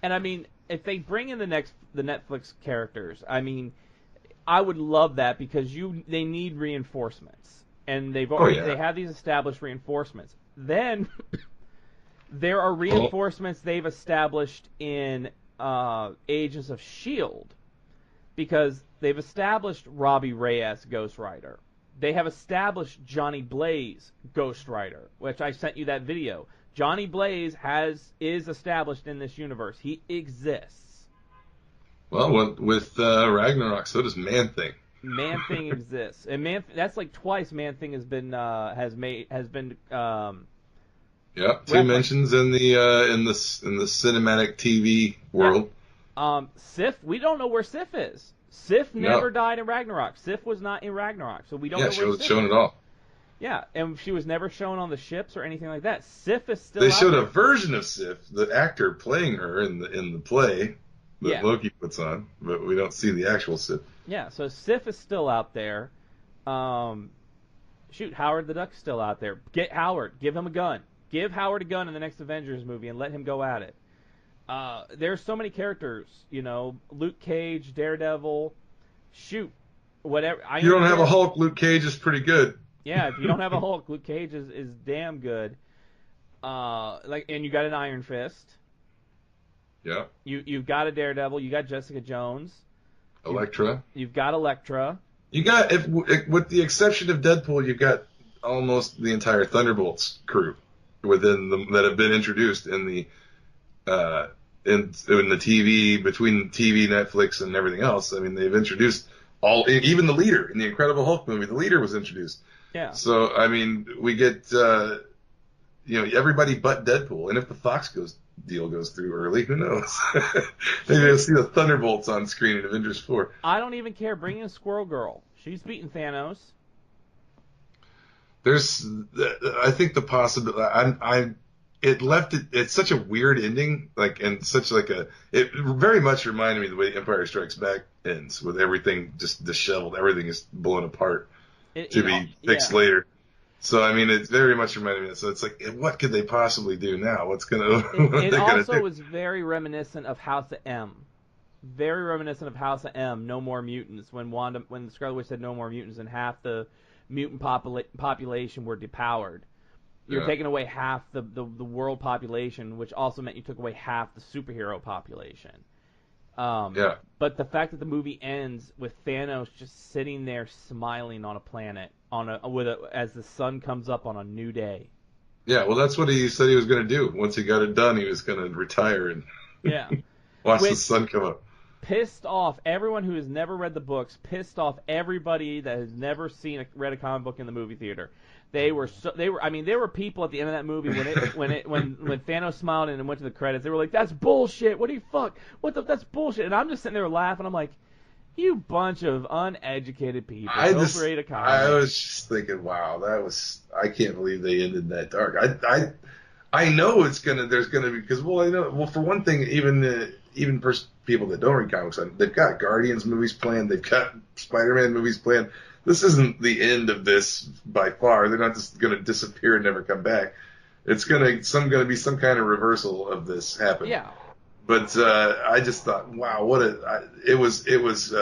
And I mean, if they bring in the Netflix characters, I mean, I would love that, because they need reinforcements, and they have these established reinforcements. Then there are reinforcements they've established in Agents of S.H.I.E.L.D., because they've established Robbie Reyes, Ghost Rider. They have established Johnny Blaze, Ghost Rider, which I sent you that video. Johnny Blaze is established in this universe. He exists. Well, with Ragnarok, so does Man-Thing. Man-Thing exists, and that's like twice Man-Thing has been Yep, 2 mentions in the cinematic TV world. Sif, we don't know where Sif is. Sif never died in Ragnarok. Sif was not in Ragnarok, so we don't know where Sif is. Yeah, she was shown at all. Yeah, and she was never shown on the ships or anything like that. Sif is still. They showed a version of Sif, the actor playing her in the play that Loki puts on, but we don't see the actual Sif. Yeah, so Sif is still out there. Howard the Duck's still out there. Get Howard. Give him a gun. Give Howard a gun in the next Avengers movie and let him go at it. There's so many characters, Luke Cage, Daredevil, whatever. If you don't have a Hulk, Luke Cage is pretty good. Yeah, if you don't have a Hulk, Luke Cage is damn good. And you got an Iron Fist. Yeah. You've got a Daredevil. You got Jessica Jones. Elektra. You've got Elektra. You got, with the exception of Deadpool, you've got almost the entire Thunderbolts crew that have been introduced in the in the TV, between TV, Netflix, and everything else. I mean, they've introduced even the leader in the Incredible Hulk movie. The leader was introduced. Yeah. So I mean, we get everybody but Deadpool, and if the Fox deal goes through early, who knows? Maybe you'll see the Thunderbolts on screen in Avengers 4. I don't even care. Bring in Squirrel Girl. She's beaten Thanos. I think the possibility. It's such a weird ending, it very much reminded me of the way Empire Strikes Back ends, with everything just disheveled, everything is blown apart to be fixed later. So I mean, it very much reminded me of that. So it's like, what could they possibly do now? It also was very reminiscent of House of M. Very reminiscent of House of M. No More Mutants. When Scarlet Witch said no more mutants, and half the mutant population were depowered. You're taking away half the world population, which also meant you took away half the superhero population. But the fact that the movie ends with Thanos just sitting there smiling on a planet as the sun comes up on a new day. Yeah, well, that's what he said he was going to do. Once he got it done, he was going to retire and watch the sun come up. Pissed off everyone who has never read the books. Pissed off everybody that has never read a comic book in the movie theater. There were people at the end of that movie when Thanos smiled and it went to the credits. They were like, "That's bullshit. What the fuck? That's bullshit." And I'm just sitting there laughing. I'm like, "You bunch of uneducated people." I was just thinking, wow, I can't believe they ended that dark. I know there's gonna be, because, well, I know, well, for one thing, even for people that don't read comics, they've got Guardians movies planned, they've got Spider-Man movies planned. This isn't the end of this by far. They're not just gonna disappear and never come back. It's gonna be some kind of reversal of this happen. Yeah. But I just thought, wow, it was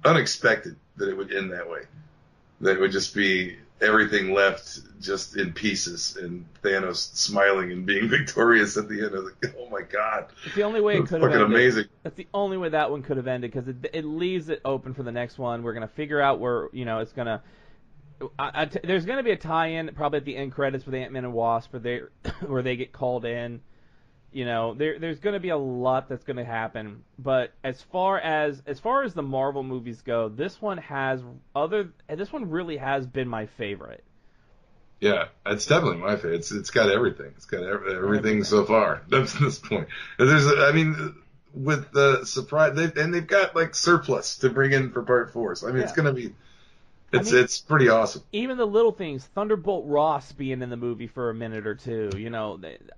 unexpected that it would end that way. That it would just be everything left just in pieces, and Thanos smiling and being victorious at the end. I was like, oh my god, It's the only way it could have fucking ended. amazing. That's the only way that one could have ended, because it leaves it open for the next one. We're gonna figure out where, it's gonna. There's gonna be a tie-in probably at the end credits with Ant-Man and Wasp, where they get called in. There's going to be a lot that's going to happen, but as far as the Marvel movies go, this one really has been my favorite. Yeah, it's definitely my favorite. It's got everything. It's got everything so far up to this point. With the surprise, they've got like surplus to bring in for part 4. So it's going to be. It's pretty awesome. Even the little things, Thunderbolt Ross being in the movie for a minute or two,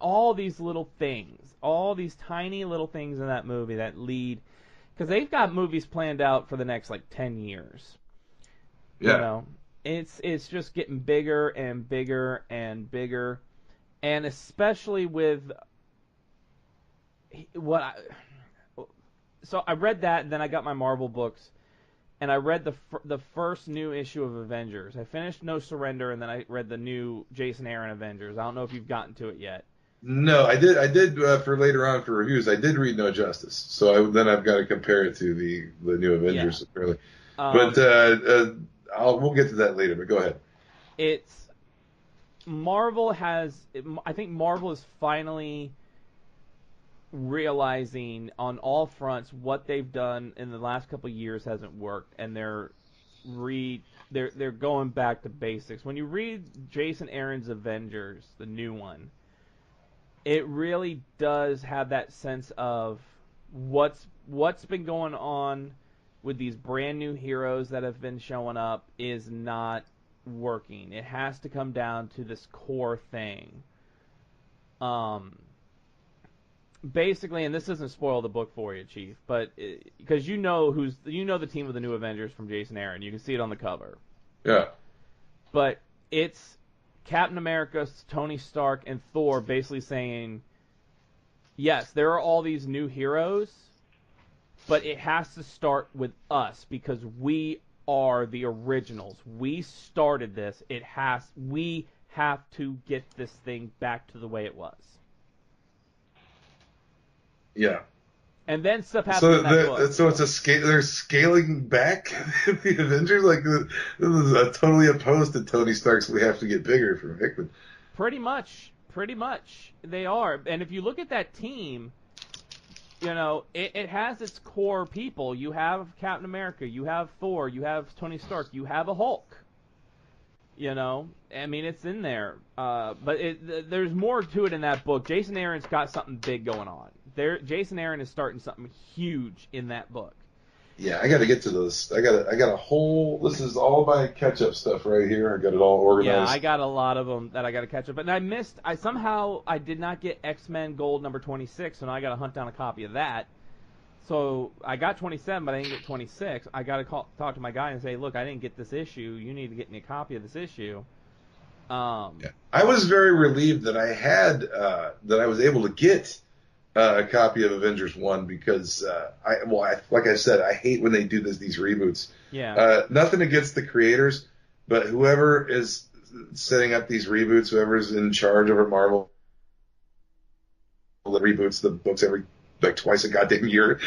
all these little things, all these tiny little things in that movie that lead, because they've got movies planned out for the next 10 years. Yeah. It's just getting bigger and bigger and bigger, and especially with so I read that, and then I got my Marvel books. And I read the first new issue of Avengers. I finished No Surrender, and then I read the new Jason Aaron Avengers. I don't know if you've gotten to it yet. No, I did for later on for reviews. I did read No Justice, so then I've got to compare it to the new Avengers, really. But we'll get to that later. But go ahead. I think Marvel is finally realizing on all fronts what they've done in the last couple of years hasn't worked, and they're going back to basics. When you read Jason Aaron's Avengers, the new one, it really does have that sense of what's been going on with these brand new heroes that have been showing up is not working. It has to come down to this core thing. Basically, and this doesn't spoil the book for you, Chief, but because the team of the new Avengers from Jason Aaron, you can see it on the cover. Yeah. But it's Captain America, Tony Stark, and Thor basically saying, yes, there are all these new heroes, but it has to start with us because we are the originals. We started this. We have to get this thing back to the way it was. Yeah. And then stuff happens in that book. So they're scaling back the Avengers? This is totally opposed to Tony Stark's "we have to get bigger" from Hickman. Pretty much. They are. And if you look at that team, it has its core people. You have Captain America, you have Thor, you have Tony Stark, you have a Hulk. It's in there. But there's more to it in that book. Jason Aaron's got something big going on. Jason Aaron is starting something huge in that book. Yeah, I got to get to those. I got a whole. This is all my catch-up stuff right here. I got it all organized. Yeah, I got a lot of them that I got to catch up. But I did not get X-Men Gold number 26, so now I got to hunt down a copy of that. So I got 27, but I didn't get 26. I got to talk to my guy and say, look, I didn't get this issue. You need to get me a copy of this issue. Yeah. I was very relieved that I was able to get a copy of Avengers 1 because like I said, I hate when they do these reboots. Yeah. Nothing against the creators, but whoever is setting up these reboots, whoever's in charge over Marvel, that reboots the books every twice a goddamn year,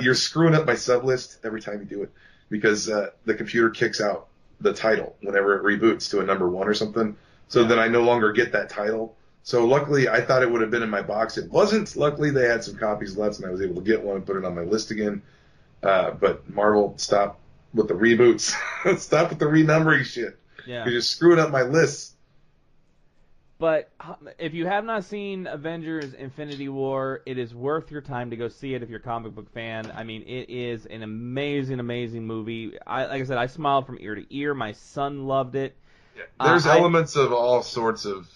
you're screwing up my sublist every time you do it because the computer kicks out the title whenever it reboots to a number 1 or something. So then I no longer get that title. So luckily, I thought it would have been in my box. It wasn't. Luckily, they had some copies left, and I was able to get one and put it on my list again. But Marvel, stop with the reboots. Stop with the renumbering shit. Yeah. You're just screwing up my lists. But if you have not seen Avengers Infinity War, it is worth your time to go see it if you're a comic book fan. It is an amazing, amazing movie. Like I said, I smiled from ear to ear. My son loved it. There's elements of all sorts of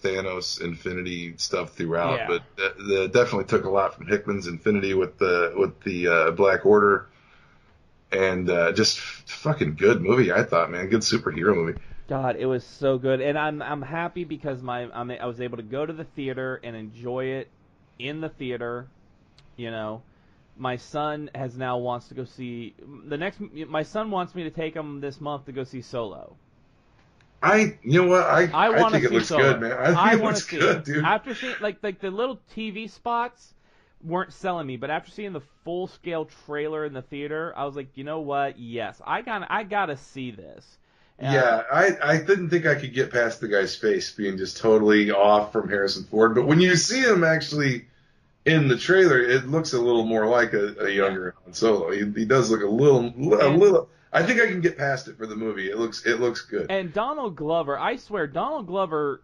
Thanos Infinity stuff throughout, Yeah. but definitely took a lot from Hickman's Infinity with the Black Order, and just fucking good movie. I thought, man, good superhero movie. God, it was so good, and I'm happy because I was able to go to the theater and enjoy it in the theater. You know, my son has now wants to go see My son wants me to take him this month to go see Solo. You know what? I think it looks Solo. good, man. I think it looks good, dude. After seeing like the little TV spots weren't selling me, but after seeing the full scale trailer in the theater, I was like, you know what? Yes, I gotta see this. Yeah, I didn't think I could get past the guy's face being just totally off from Harrison Ford, but when you see him actually in the trailer, it looks a little more like a younger Han Solo. He does look a little. I think I can get past it for the movie. It looks good. And Donald Glover, I swear, Donald Glover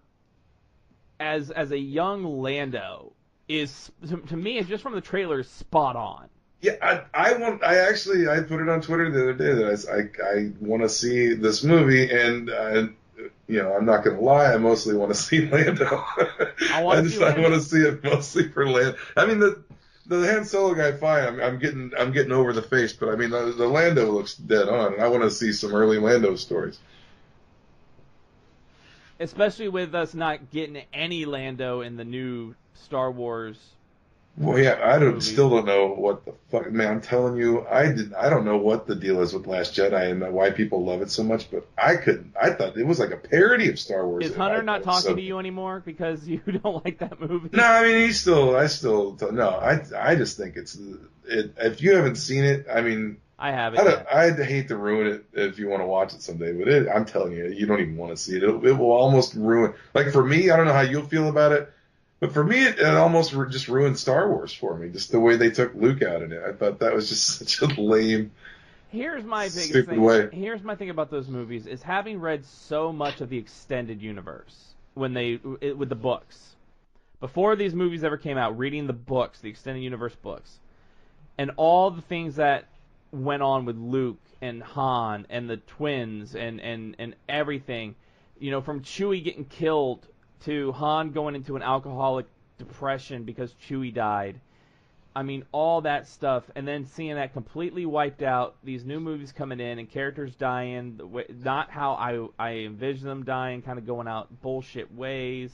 as a young Lando is to me, just from the trailer, spot on. Yeah, I put it on Twitter the other day that I want to see this movie, and I'm not gonna lie, I mostly want to see Lando. I want to see it mostly for Lando. I mean the Han Solo guy, fine. I'm getting over the face, but I mean the Lando looks dead on, and I want to see some early Lando stories. Especially with us not getting any Lando in the new Star Wars. Well, yeah, still don't know what the fuck, man. I'm telling you, I don't know what the deal is with Last Jedi and why people love it so much, but I thought it was like a parody of Star Wars. Is Hunter not talking to you anymore because you don't like that movie? No, I mean, I just think if you haven't seen it, I mean, I haven't. I'd hate to ruin it if you want to watch it someday, but I'm telling you, you don't even want to see it. It will almost ruin, like for me, I don't know how you'll feel about it. But for me, it almost just ruined Star Wars for me, just the way they took Luke out in it. I thought that was just such a lame, Here's my biggest stupid thing. way. Here's my thing about those movies is having read so much of the extended universe with the books. Before these movies ever came out, reading the books, the extended universe books, and all the things that went on with Luke and Han and the twins and everything, from Chewie getting killed to Han going into an alcoholic depression because Chewie died. I mean, all that stuff, and then seeing that completely wiped out, these new movies coming in, and characters dying, not how I envision them dying, kind of going out bullshit ways.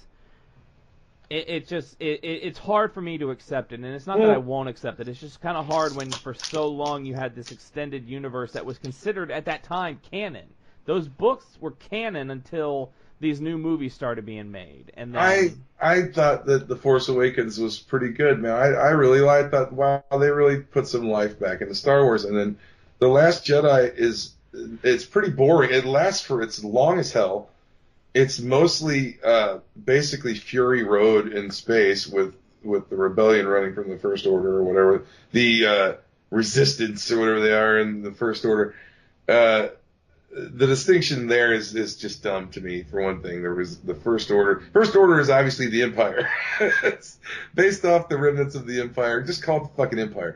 It's hard for me to accept it, and it's not that I won't accept it. It's just kind of hard when for so long you had this extended universe that was considered at that time canon. Those books were canon until these new movies started being made, and then I thought that The Force Awakens was pretty good, man. I really liked that. Wow, they really put some life back into Star Wars. And then The Last Jedi it's pretty boring. It's long as hell. It's mostly basically Fury Road in space with the rebellion running from the First Order or whatever, the Resistance or whatever they are in the First Order. The distinction there is just dumb to me. For one thing, there was the First Order. First Order is obviously the Empire. It's based off the remnants of the Empire. Just call it the fucking Empire.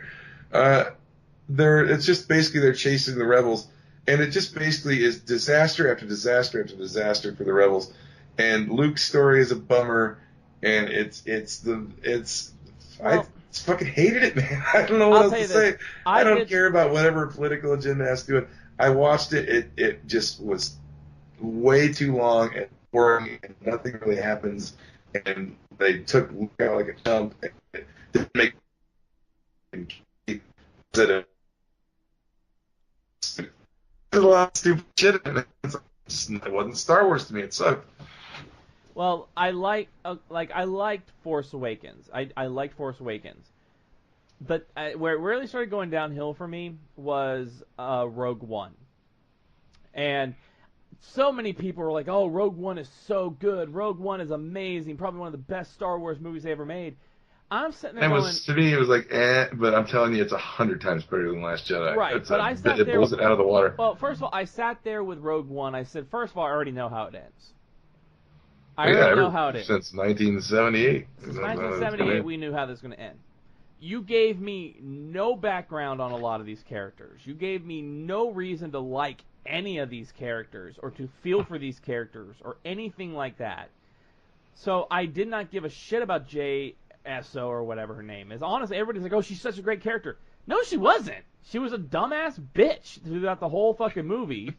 It's just basically they're chasing the rebels, and it just basically is disaster after disaster after disaster for the rebels. And Luke's story is a bummer, and I fucking hated it, man. I don't know what else to say. I don't care about whatever political agenda has to do it. I watched it. It just was way too long and boring, and nothing really happens. And they took Luke out like a chump. And it didn't make it a lot of stupid shit. And it wasn't Star Wars to me. It sucked. Well, I liked Force Awakens. I liked Force Awakens. But where it really started going downhill for me was Rogue One. And so many people were like, oh, Rogue One is so good. Rogue One is amazing. Probably one of the best Star Wars movies they ever made. I'm sitting there to me, it was like, but I'm telling you, it's 100 times better than Last Jedi. Right, it blows it out of the water. Well, first of all, I sat there with Rogue One. I said, first of all, I already know how it ends. I already know how it ends. Since 1978. Since 1978, we knew how this was going to end. You gave me no background on a lot of these characters. You gave me no reason to like any of these characters or to feel for these characters or anything like that. So I did not give a shit about JSO or whatever her name is. Honestly, everybody's like, oh, she's such a great character. No, she wasn't. She was a dumbass bitch throughout the whole fucking movie.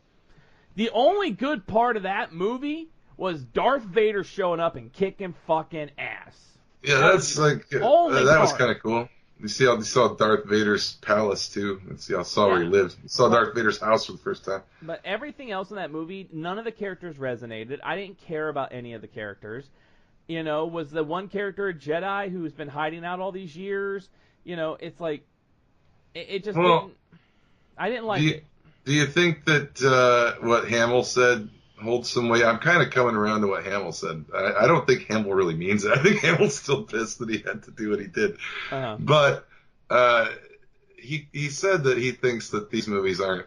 The only good part of that movie was Darth Vader showing up and kicking fucking ass. Yeah, that's like that was kind of cool. You saw Darth Vader's palace too. You saw where he lived. You saw Darth Vader's house for the first time. But everything else in that movie, none of the characters resonated. I didn't care about any of the characters. You know, was the one character a Jedi who's been hiding out all these years? You know, it's like it just didn't. I didn't like it. Do you think that what Hamill said holds some weight? I'm kind of coming around to what Hamill said. I don't think Hamill really means it. I think Hamill's still pissed that he had to do what he did. Uh-huh. But he said that he thinks that these movies aren't.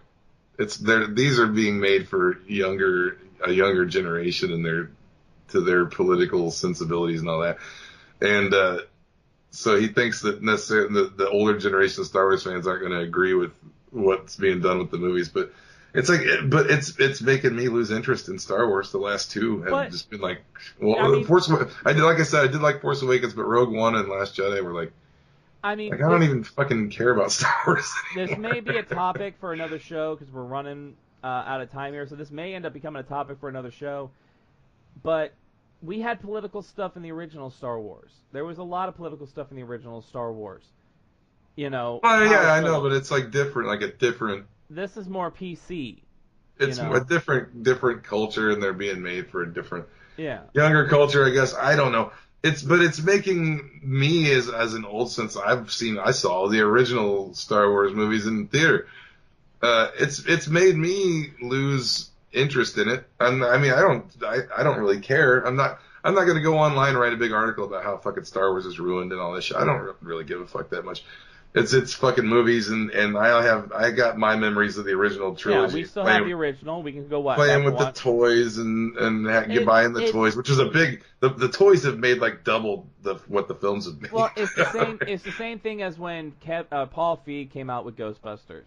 These are being made for a younger generation and to their political sensibilities and all that. And so he thinks that necessarily the older generation of Star Wars fans aren't going to agree with what's being done with the movies, but it's making me lose interest in Star Wars. The last two have just been like, well, I mean, I did like Force Awakens, but Rogue One and Last Jedi were like, I don't even fucking care about Star Wars anymore. This may be a topic for another show because we're running out of time here, so this may end up becoming a topic for another show. But we had political stuff in the original Star Wars. There was a lot of political stuff in the original Star Wars. You know. Well, yeah, I know, but it's like different. This is more PC. It's a different culture, and they're being made for a different, younger culture. I guess I don't know. It's making me as an old, since I saw the original Star Wars movies in theater. It's made me lose interest in it. I don't really care. I'm not going to go online and write a big article about how fucking Star Wars is ruined and all this shit. I don't really give a fuck that much. It's fucking movies, and I got my memories of the original trilogy. Yeah, we still have the original. We can go playing with the toys and buying the toys, which is a big. The toys have made like double what the films have made. Well, it's the same. It's the same thing as when Paul Feig came out with Ghostbusters.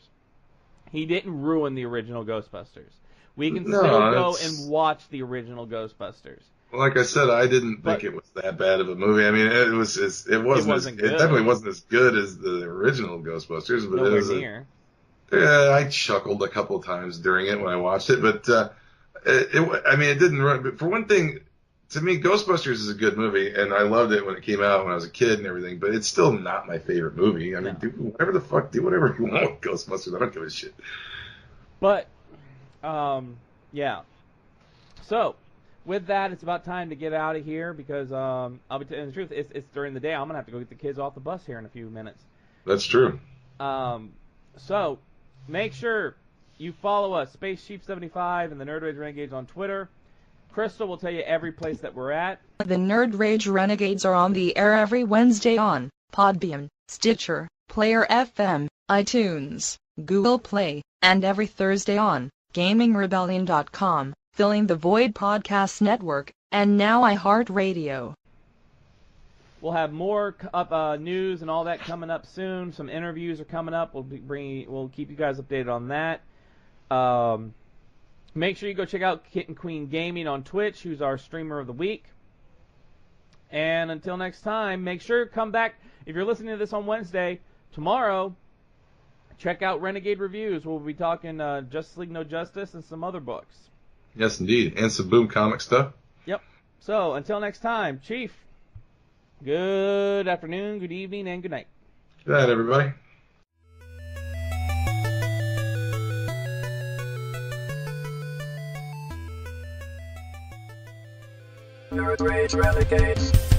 He didn't ruin the original Ghostbusters. We can still go and watch the original Ghostbusters. Like I said, I didn't think it was that bad of a movie. I mean, it definitely wasn't as good as the original Ghostbusters, but nowhere near. Yeah, I chuckled a couple of times during it when I watched it, but it didn't run. But for one thing, to me, Ghostbusters is a good movie, and I loved it when it came out when I was a kid and everything. But it's still not my favorite movie. I mean, do whatever you want with Ghostbusters. I don't give a shit. But, yeah. So. With that, it's about time to get out of here because I'll be telling the truth. It's during the day. I'm gonna have to go get the kids off the bus here in a few minutes. That's true. So make sure you follow us, Space Chief 75 and the Nerd Rage Renegades on Twitter. Crystal will tell you every place that we're at. The Nerd Rage Renegades are on the air every Wednesday on Podbean, Stitcher, Player FM, iTunes, Google Play, and every Thursday on GamingRebellion.com. Filling the Void Podcast Network, and now iHeartRadio. We'll have more news and all that coming up soon. Some interviews are coming up. We'll keep you guys updated on that. Make sure you go check out Kitten Queen Gaming on Twitch, who's our streamer of the week. And until next time, make sure to come back. If you're listening to this on Wednesday, tomorrow, check out Renegade Reviews. We'll be talking Justice League No Justice and some other books. Yes, indeed. And some Boom comic stuff. Yep. So, until next time, Chief, good afternoon, good evening, and good night. Good night, everybody. Nerd Rage Renegades.